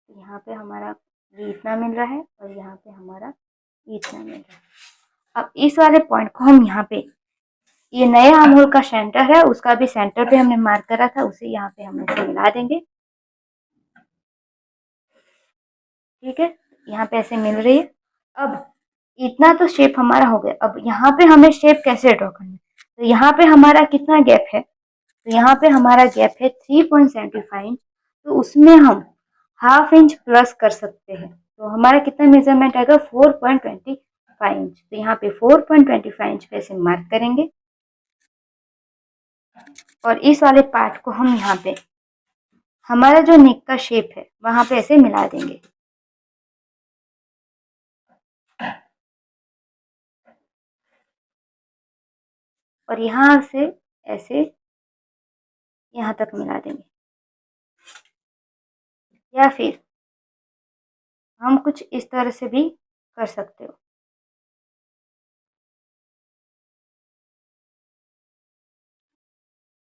यहाँ पे हमारा ये इतना मिल रहा है और यहाँ पे हमारा इतना मिल रहा है। अब इस वाले पॉइंट को हम यहाँ पे, ये नए आर्म होल का सेंटर है, उसका भी सेंटर पे हमने मार्क करा था, उसे यहाँ पे हम ऐसे मिला देंगे। ठीक है, यहाँ पे ऐसे मिल रही है। अब इतना तो शेप हमारा हो गया। अब यहाँ पे हमें शेप कैसे ड्रॉ करना है, तो यहाँ पे हमारा कितना गैप है, तो यहाँ पे हमारा गैप है 3.75 इंच, तो उसमें हम हाफ इंच प्लस कर सकते हैं। तो हमारा कितना मेजरमेंट आएगा 4.25 इंच। तो यहाँ पे 4.25 इंच पे ऐसे मार्क करेंगे और इस वाले पार्ट को हम यहाँ पे हमारा जो नेक का शेप है वहां पे ऐसे मिला देंगे। और यहाँ से ऐसे यहाँ तक मिला देंगे, या फिर हम कुछ इस तरह से भी कर सकते हो।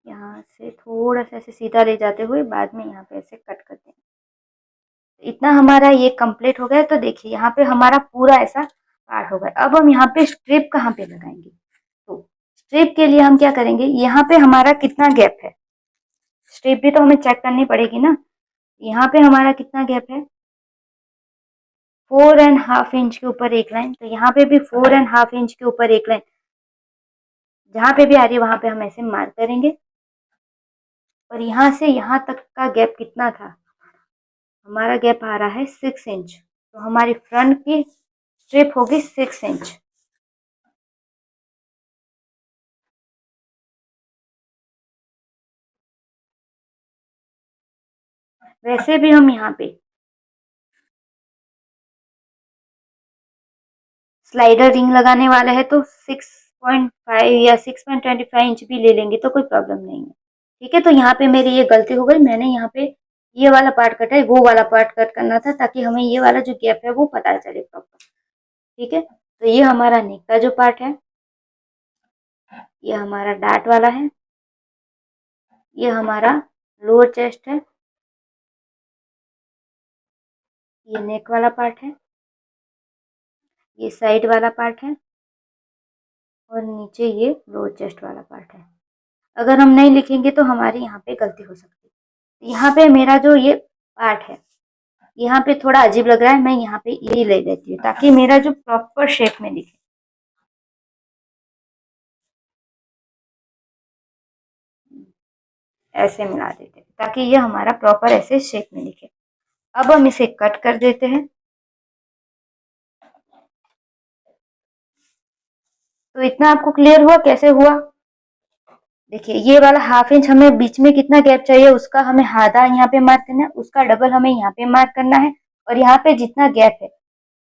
यहाँ से थोड़ा सा ऐसे सीधा ले जाते हुए बाद में यहाँ पे ऐसे कट कर देंगे। इतना हमारा ये कंप्लीट हो गया। तो देखिए यहाँ पे हमारा पूरा ऐसा पार्ट हो गया। अब हम यहाँ पे स्ट्रिप कहाँ पे लगाएंगे, तो स्ट्रिप के लिए हम क्या करेंगे, यहाँ पे हमारा कितना गैप है, स्ट्रिप भी तो हमें चेक करनी पड़ेगी ना। यहाँ पे हमारा कितना गैप है, 4.5 इंच के ऊपर एक लाइन। तो यहाँ पे भी 4.5 इंच के ऊपर एक लाइन, जहाँ पे भी आ रही है वहां पे हम ऐसे मार्क करेंगे। और यहाँ से यहाँ तक का गैप कितना था, हमारा गैप आ रहा है 6 इंच। तो हमारी फ्रंट की स्ट्रिप होगी 6 इंच। वैसे भी हम यहाँ पे स्लाइडर रिंग लगाने वाले हैं तो 6.5 या 6.25 इंच भी ले लेंगे तो कोई प्रॉब्लम नहीं है। ठीक है, तो यहाँ पे मेरी ये गलती हो गई, मैंने यहाँ पे ये वाला पार्ट कटा है, वो वाला पार्ट कट करना था ताकि हमें ये वाला जो गैप है वो पता चले प्रॉपर। ठीक है, तो ये हमारा नेक का जो पार्ट है, ये हमारा डार्ट वाला है, ये हमारा लोअर चेस्ट है, ये नेक वाला पार्ट है, ये साइड वाला पार्ट है और नीचे ये लोअर चेस्ट वाला पार्ट है। अगर हम नहीं लिखेंगे तो हमारी यहाँ पे गलती हो सकती है। यहाँ पे मेरा जो ये पार्ट है, यहाँ पे थोड़ा अजीब लग रहा है, मैं यहाँ पे ये ले लेती हूँ ताकि मेरा जो प्रॉपर शेप में दिखे। ऐसे मिला देते हैं ताकि ये हमारा प्रॉपर ऐसे शेप में दिखे। अब हम इसे कट कर देते हैं। तो इतना आपको क्लियर हुआ कैसे हुआ। देखिए ये वाला हाफ इंच हमें बीच में कितना गैप चाहिए उसका हमें आधा यहाँ पे मार्क करना है, उसका डबल हमें यहाँ पे मार्क करना है। और यहाँ पे जितना गैप है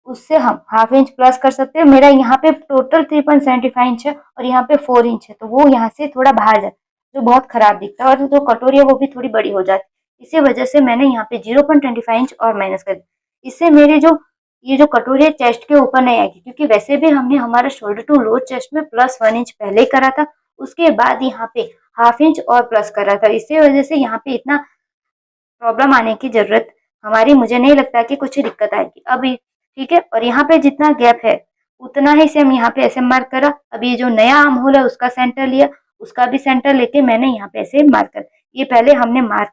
उससे हम हाफ इंच प्लस कर सकते हैं। मेरा यहाँ पे टोटल 3.75 इंच है और यहाँ पे 4 इंच है, तो वो यहाँ से थोड़ा बाहर जाता है जो बहुत खराब दिखता है, और जो कटोरी है वो भी थोड़ी बड़ी हो जाती है। इसी वजह से मैंने यहाँ पे 0.25 इंच और माइनस कर दिया। इससे मेरी जो ये जो कटोरी है चेस्ट के ऊपर नहीं आएगी, क्योंकि वैसे भी हमने हमारा शोल्डर टू लोअर चेस्ट में +1 इंच पहले ही करा था, उसके बाद यहाँ पे हाफ इंच और प्लस करा था। इसी वजह से यहाँ पे इतना प्रॉब्लम आने की जरूरत हमारी मुझे नहीं लगता कि कुछ दिक्कत आएगी अभी। ठीक है, और यहाँ पे जितना गैप है उतना ही से हम यहाँ पे ऐसे मार्क करा। अब ये जो नया आर्म होल है उसका सेंटर लिया, उसका भी सेंटर लेके मैंने यहाँ पे ऐसे मार्क कर, ये पहले हमने मार्क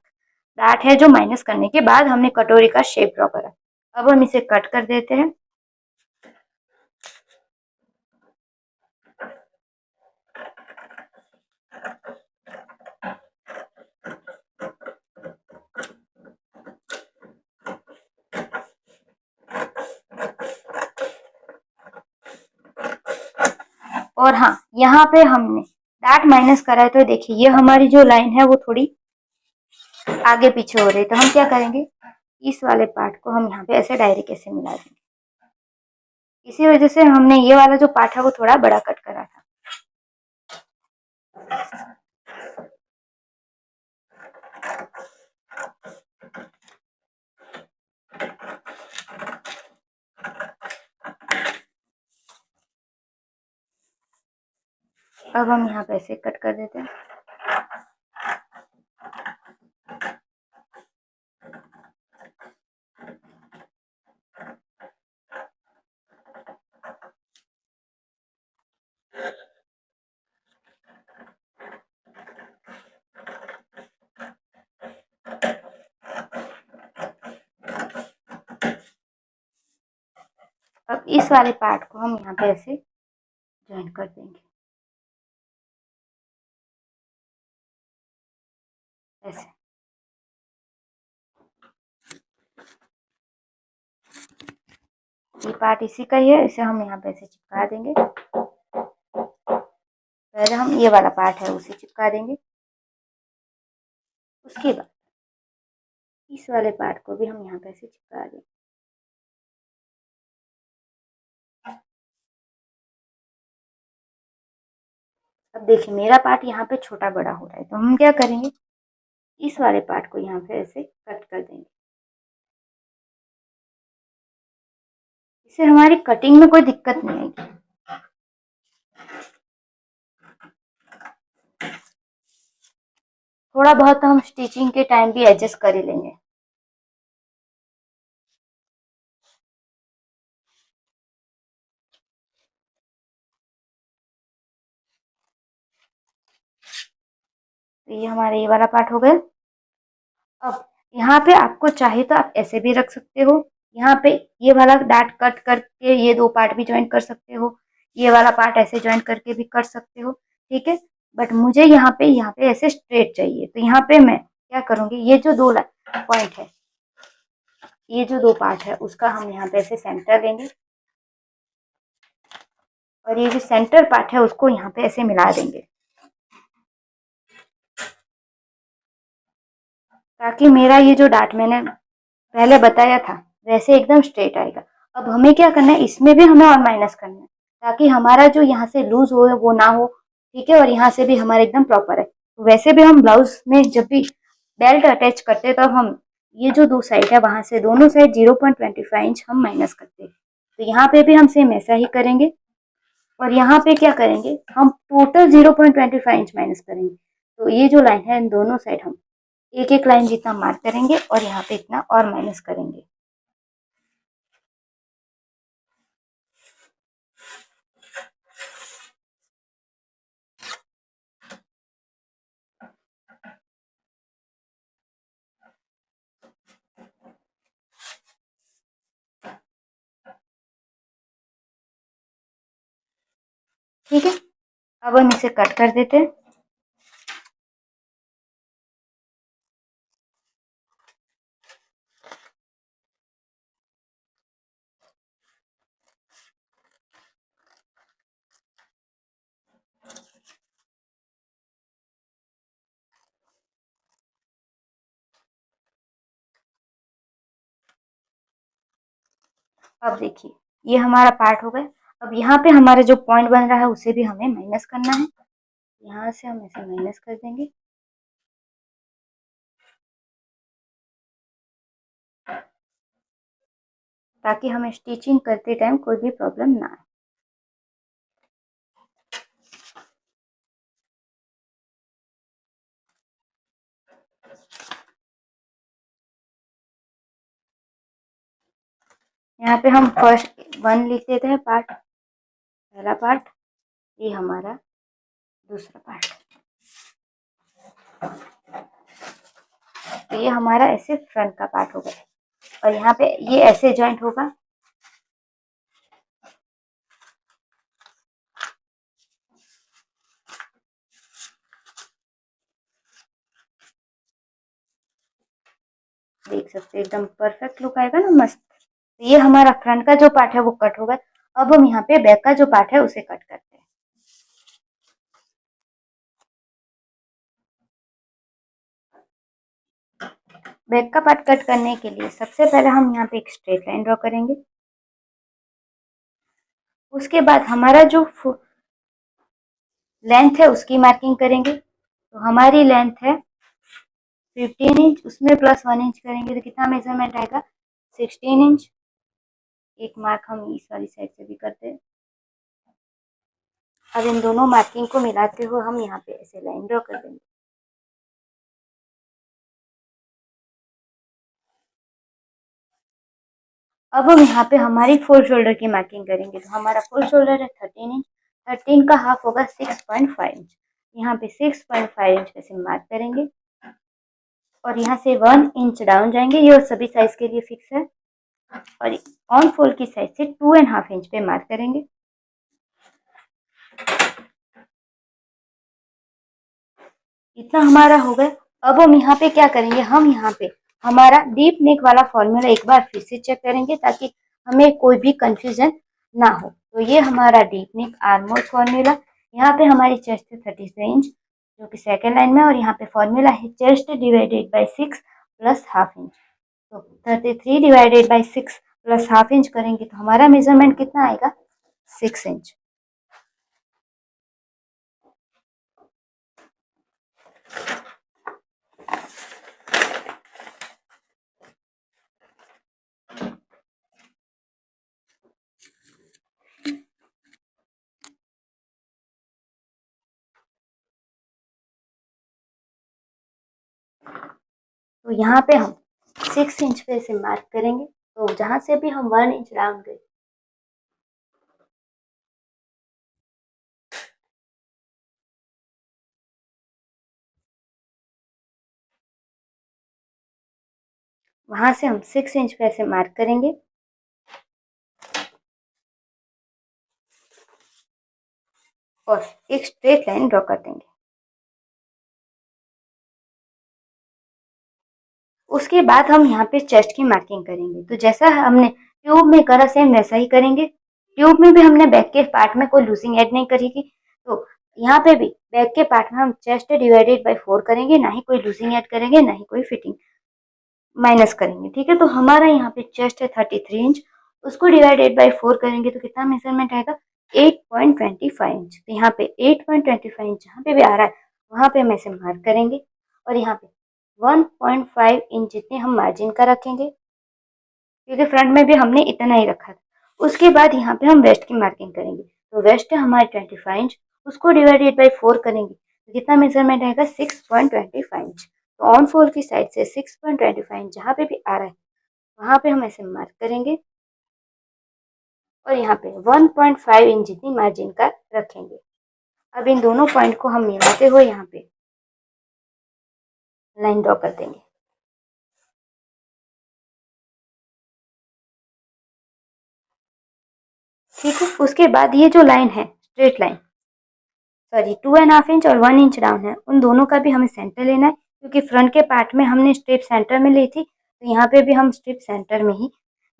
डार्ट है जो माइनस करने के बाद हमने कटोरी का शेप ड्रॉ करा। अब हम इसे कट कर देते हैं। और हाँ, यहाँ पे हमने डार्ट माइनस करा है तो देखिए ये हमारी जो लाइन है वो थोड़ी आगे पीछे हो रही है, तो हम क्या करेंगे, इस वाले पार्ट को हम यहाँ पे ऐसे डायरेक्ट ऐसे मिला देंगे। इसी वजह से हमने ये वाला जो पार्ट है वो थोड़ा बड़ा कट करा था। अब हम यहाँ पे ऐसे कट कर देते हैं। अब इस वाले पार्ट को हम यहाँ पे ऐसे ज्वाइन कर देंगे, ऐसे। ये पार्ट इसी का ही है, इसे हम यहाँ पे ऐसे चिपका देंगे। पहले हम ये वाला पार्ट है उसे चिपका देंगे, उसके बाद इस वाले पार्ट को भी हम यहाँ पे ऐसे चिपका देंगे। अब देखिए मेरा पार्ट यहाँ पे छोटा बड़ा हो रहा है, तो हम क्या करेंगे, इस वाले पार्ट को यहाँ पे ऐसे कट कर देंगे। इससे हमारी कटिंग में कोई दिक्कत नहीं आएगी। थोड़ा बहुत तो हम स्टिचिंग के टाइम भी एडजस्ट कर ही लेंगे। तो ये हमारा ये वाला पार्ट हो गया। अब यहाँ पे आपको चाहे तो आप ऐसे भी रख सकते हो, यहाँ पे ये वाला डार्ट कट करके ये दो पार्ट भी ज्वाइन कर सकते हो, ये वाला पार्ट ऐसे ज्वाइन करके भी कर सकते हो, ठीक है। बट मुझे यहाँ पे ऐसे स्ट्रेट चाहिए, तो यहाँ पे मैं क्या करूँगी, ये जो दो पॉइंट है, ये जो दो पार्ट है उसका हम यहाँ पे ऐसे सेंटर लेंगे, और ये जो सेंटर पार्ट है उसको यहाँ पे ऐसे मिला देंगे, ताकि मेरा ये जो डार्ट मैंने पहले बताया था वैसे एकदम स्ट्रेट आएगा। अब हमें क्या करना है, इसमें भी हमें और माइनस करना है, ताकि हमारा जो यहाँ से लूज हो वो ना हो, ठीक है, और यहाँ से भी हमारा एकदम प्रॉपर है। तो वैसे भी हम ब्लाउज में जब भी बेल्ट अटैच करते हैं तब हम ये जो दो साइड है वहां से दोनों साइड 0.25 इंच हम माइनस करते हैं। तो यहाँ पे भी हम सेम ऐसा ही करेंगे, और यहाँ पे क्या करेंगे, हम टोटल 0.25 इंच माइनस करेंगे। तो ये जो लाइन है इन दोनों साइड हम एक एक लाइन जितना मार्क करेंगे और यहाँ पे इतना और माइनस करेंगे। ठीक है, अब हम इसे कट कर देते हैं। अब देखिए ये हमारा पार्ट हो गया। अब यहाँ पे हमारा जो पॉइंट बन रहा है उसे भी हमें माइनस करना है, यहाँ से हम इसे माइनस कर देंगे। ताकि हमें स्टिचिंग करते टाइम कोई भी प्रॉब्लम ना आए। यहाँ पे हम फर्स्ट 1 लिख देते हैं पार्ट, पहला पार्ट, ये हमारा दूसरा पार्ट। तो ये हमारा ऐसे फ्रंट का पार्ट हो गया, और यहाँ पे ये ऐसे जॉइंट होगा। देख सकते हैं एकदम परफेक्ट लुक आएगा ना, मस्त। तो ये हमारा फ्रंट का जो पार्ट है वो कट होगा। अब हम यहाँ पे बैक का जो पार्ट है उसे कट करते हैं। बैक का पार्ट कट करने के लिए सबसे पहले हम यहाँ पे एक स्ट्रेट लाइन ड्रॉ करेंगे। उसके बाद हमारा जो लेंथ है उसकी मार्किंग करेंगे। तो हमारी लेंथ है 15 इंच, उसमें प्लस 1 इंच करेंगे तो कितना मेजरमेंट आएगा, 16 इंच। एक मार्क हम इस वाली साइड से भी करते हैं। अब इन दोनों मार्किंग को मिलाते हुए हम यहाँ पे ऐसे लाइन ड्रॉ कर देंगे। अब हम यहाँ पे हमारी फुल शोल्डर की मार्किंग करेंगे। तो हमारा फुल शोल्डर है 13 इंच, 13 का हाफ होगा 6.5 इंच। यहाँ पे 6.5 इंच ऐसे मार्क करेंगे, और यहाँ से 1 इंच डाउन जाएंगे। ये सभी साइज के लिए फिक्स है। और ऑन फोल्ड की साइड से 2.5 इंच पे मार्क करेंगे। इतना हमारा हो गया। अब हम यहाँ पे क्या करेंगे, हम यहाँ पे हमारा डीप नेक वाला फॉर्मूला एक बार फिर से चेक करेंगे ताकि हमें कोई भी कंफ्यूजन ना हो। तो ये हमारा deep neck arm hole formula, यहाँ पे हमारी चेस्ट है 33 इंच जो कि सेकेंड लाइन में, और यहाँ पे फॉर्मूला है chest divided by 6 plus half inch. तो 33 divided by 6 plus half inch करेंगे तो हमारा मेजरमेंट कितना आएगा, 6 इंच। तो यहाँ पे हम 6 इंच पे से मार्क करेंगे। तो जहां से भी हम 1 इंच डाउन गए, वहां से हम 6 इंच पे से मार्क करेंगे और एक स्ट्रेट लाइन ड्रॉ कर देंगे। उसके बाद हम यहाँ पे चेस्ट की मार्किंग करेंगे। तो जैसा हमने ट्यूब में करा सेम वैसा ही करेंगे। ट्यूब में भी हमने बैक के पार्ट में कोई लूजिंग ऐड नहीं करी थी, तो यहाँ पे भी बैक के पार्ट में हम चेस्ट डिवाइडेड बाई 4 करेंगे, ना ही कोई लूजिंग ऐड करेंगे, ना ही कोई फिटिंग माइनस करेंगे। ठीक है, तो हमारा यहाँ पे चेस्ट है 33 इंच, उसको डिवाइडेड बाई 4 करेंगे तो कितना मेजरमेंट आएगा, 8.25 इंच। तो यहाँ पे 8.25 इंच जहाँ पे भी आ रहा है वहाँ पे हम ऐसे मार्क करेंगे और यहाँ पे 1.5 इंच जितने हम मार्जिन का रखेंगे, क्योंकि फ्रंट में भी हमने इतना ही रखा था। उसके बाद यहाँ पे हम वेस्ट की मार्किंग करेंगे। तो वेस्ट है हमारे 25 इंच, उसको डिवाइडेड बाई 4 करेंगे तो कितना मेजरमेंट आएगा, 6.25 इंच। तो ऑन फोल्ड की साइड से 6.25 इंच जहाँ पे भी आ रहा है वहाँ पे हम ऐसे मार्क करेंगे और यहाँ पे 1.5 इंच जितनी मार्जिन का रखेंगे। अब इन दोनों पॉइंट को हम मिलाते हुए यहाँ पे लाइन ड्रॉ कर देंगे। ठीक है, उसके बाद ये जो लाइन है स्ट्रेट लाइन, सॉरी 2.5 इंच और 1 इंच डाउन है, उन दोनों का भी हमें सेंटर लेना है, क्योंकि फ्रंट के पार्ट में हमने स्ट्रिप सेंटर में ली थी, तो यहाँ पे भी हम स्ट्रिप सेंटर में ही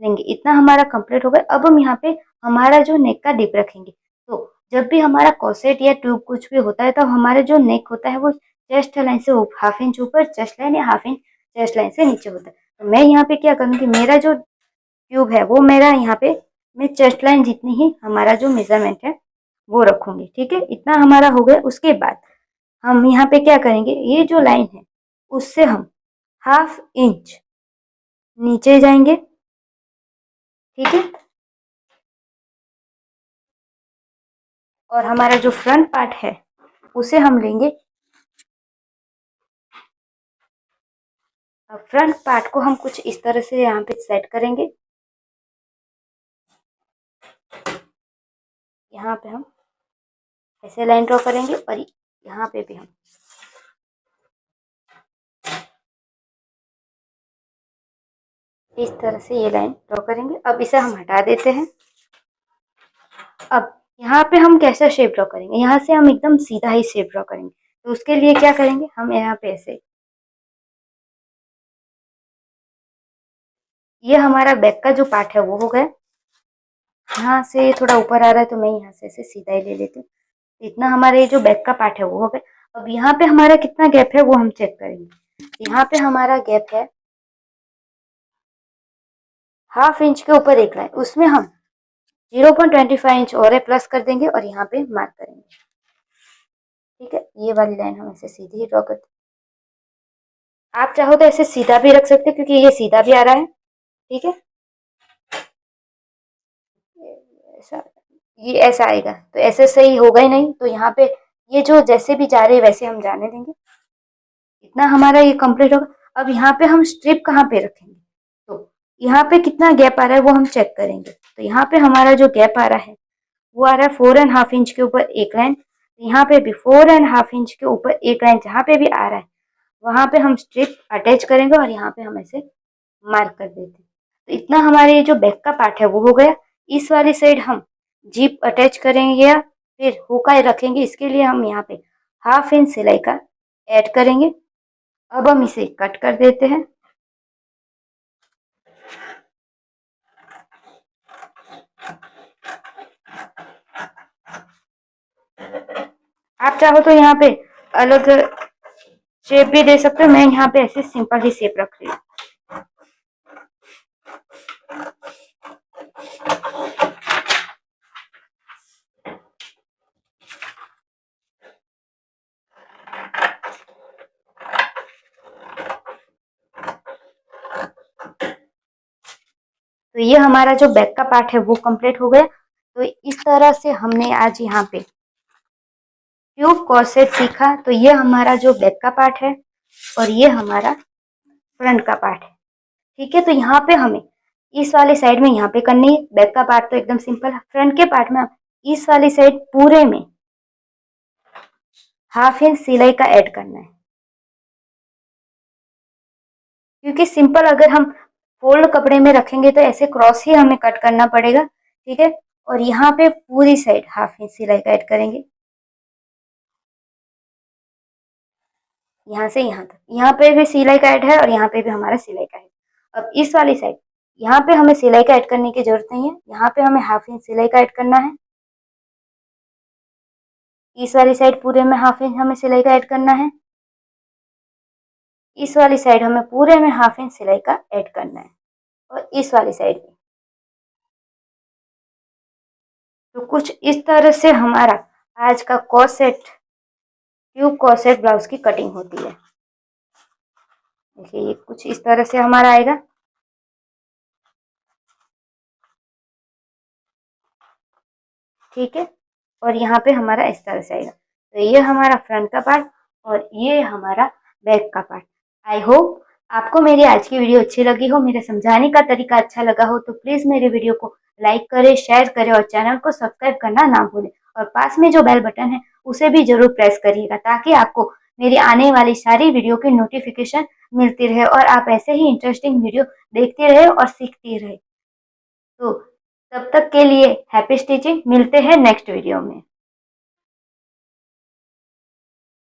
लेंगे। इतना हमारा कंप्लीट हो गया। अब हम यहाँ पे हमारा जो नेक का डिप रखेंगे। तो जब भी हमारा कॉसेट या ट्यूब कुछ भी होता है तब हमारा जो नेक होता है वो चेस्ट लाइन से हाफ इंच ऊपर, चेस्ट लाइन या हाफ इंच चेस्ट लाइन से नीचे होता है। तो मैं यहाँ पे क्या करूँगी, मेरा जो ट्यूब है वो मेरा यहाँ पे मैं चेस्ट लाइन जितनी ही हमारा जो मेजरमेंट है वो रखूंगी। ठीक है, इतना हमारा हो गया। उसके बाद हम यहाँ पे क्या करेंगे, ये जो लाइन है उससे हम हाफ इंच नीचे जाएंगे। ठीक है, और हमारा जो फ्रंट पार्ट है उसे हम लेंगे। अब फ्रंट पार्ट को हम कुछ इस तरह से यहाँ पे सेट करेंगे। यहाँ पे हम ऐसे लाइन ड्रॉ करेंगे और यहाँ पे भी हम इस तरह से ये लाइन ड्रॉ करेंगे। अब इसे हम हटा देते हैं। अब यहाँ पे हम कैसा शेप ड्रॉ करेंगे, यहाँ से हम एकदम सीधा ही शेप ड्रॉ करेंगे। तो उसके लिए क्या करेंगे, हम यहाँ पे ऐसे, ये हमारा बैक का जो पार्ट है वो हो गया। यहाँ से थोड़ा ऊपर आ रहा है तो मैं यहाँ से ऐसे सीधा ही ले लेती हूँ। इतना हमारे ये जो बैक का पार्ट है वो हो गया। अब यहाँ पे हमारा कितना गैप है वो हम चेक करेंगे। यहाँ पे हमारा गैप है हाफ इंच के ऊपर एक लाइन, उसमें हम 0.25 इंच और प्लस कर देंगे और यहाँ पे मार्क करेंगे। ठीक है, ये वाली लाइन हम ऐसे सीधी ही ड्रॉ करते हैं। आप चाहो तो ऐसे सीधा भी रख सकते हैं क्योंकि ये सीधा भी आ रहा है। ठीक है, ऐसा, ये ऐसा आएगा तो ऐसे सही होगा ही नहीं, तो यहाँ पे ये जो जैसे भी जा रहे हैं वैसे हम जाने देंगे। इतना हमारा ये कंप्लीट होगा। अब यहाँ पे हम स्ट्रिप कहाँ पे रखेंगे, तो यहाँ पे कितना गैप आ रहा है वो हम चेक करेंगे। तो यहाँ पे हमारा जो गैप आ रहा है वो आ रहा है 4.5 इंच के ऊपर एक लाइन। यहाँ पे भी 4.5 इंच के ऊपर एक लाइन जहाँ पे भी आ रहा है वहां पे हम स्ट्रिप अटैच करेंगे और यहाँ पे हम ऐसे मार्क कर देते हैं। तो इतना हमारे ये जो बैक का पार्ट है वो हो गया। इस वाली साइड हम जीप अटैच करेंगे या फिर हुक रखेंगे, इसके लिए हम यहाँ पे 1/2 इंच सिलाई का ऐड करेंगे। अब हम इसे कट कर देते हैं। आप चाहो तो यहाँ पे अलग शेप भी दे सकते हो, मैं यहाँ पे ऐसे सिंपल ही शेप रख रही हूँ। तो ये हमारा जो बैक का पार्ट है वो कंप्लीट हो गया। तो इस तरह से हमने आज यहाँ पे ट्यूब कॉर्सेट सीखा। तो ये हमारा जो बैक का पार्ट है और ये हमारा फ्रंट का पार्ट है। ठीक है, तो यहाँ पे हमें इस वाली साइड में यहाँ पे करनी है। बैक का पार्ट तो एकदम सिंपल है। फ्रंट के पार्ट में इस वाली साइड पूरे में 1/2 इंच सिलाई का ऐड करना है, क्योंकि सिंपल अगर हम फोल्ड कपड़े में रखेंगे तो ऐसे क्रॉस ही हमें कट करना पड़ेगा। ठीक है, और यहाँ पे पूरी साइड 1/2 इंच सिलाई का ऐड करेंगे, यहाँ से यहाँ तक। यहाँ पे भी सिलाई का ऐड है और यहाँ पे भी हमारा सिलाई का है। अब इस वाली साइड यहाँ पे हमें सिलाई का ऐड करने की जरूरत नहीं है, यहाँ पे हमें 1/2 इंच सिलाई का ऐड करना है। इस वाली साइड पूरे में 1/2 इंच हमें सिलाई का ऐड करना है। इस वाली साइड हमें पूरे में 1/2 इंच सिलाई का ऐड करना है, और इस वाली साइड में। तो कुछ इस तरह से हमारा आज का कॉर्सेट, ट्यूब कॉर्सेट ब्लाउज की कटिंग होती है। देखिए ये कुछ इस तरह से हमारा आएगा। ठीक है, और यहाँ पे हमारा इस तरह से आएगा। तो ये हमारा फ्रंट का पार्ट और ये हमारा बैक का पार्ट। आई होप आपको मेरी आज की वीडियो अच्छी लगी हो, मेरे समझाने का तरीका अच्छा लगा हो। तो प्लीज मेरे वीडियो को लाइक करें, शेयर करें और चैनल को सब्सक्राइब करना ना भूलें। और पास में जो बेल बटन है उसे भी जरूर प्रेस करिएगा, ताकि आपको मेरी आने वाली सारी वीडियो की नोटिफिकेशन मिलती रहे और आप ऐसे ही इंटरेस्टिंग वीडियो देखते रहे और सीखती रहे। तो तब तक के लिए हैप्पी स्टिचिंग। मिलते हैं नेक्स्ट वीडियो में।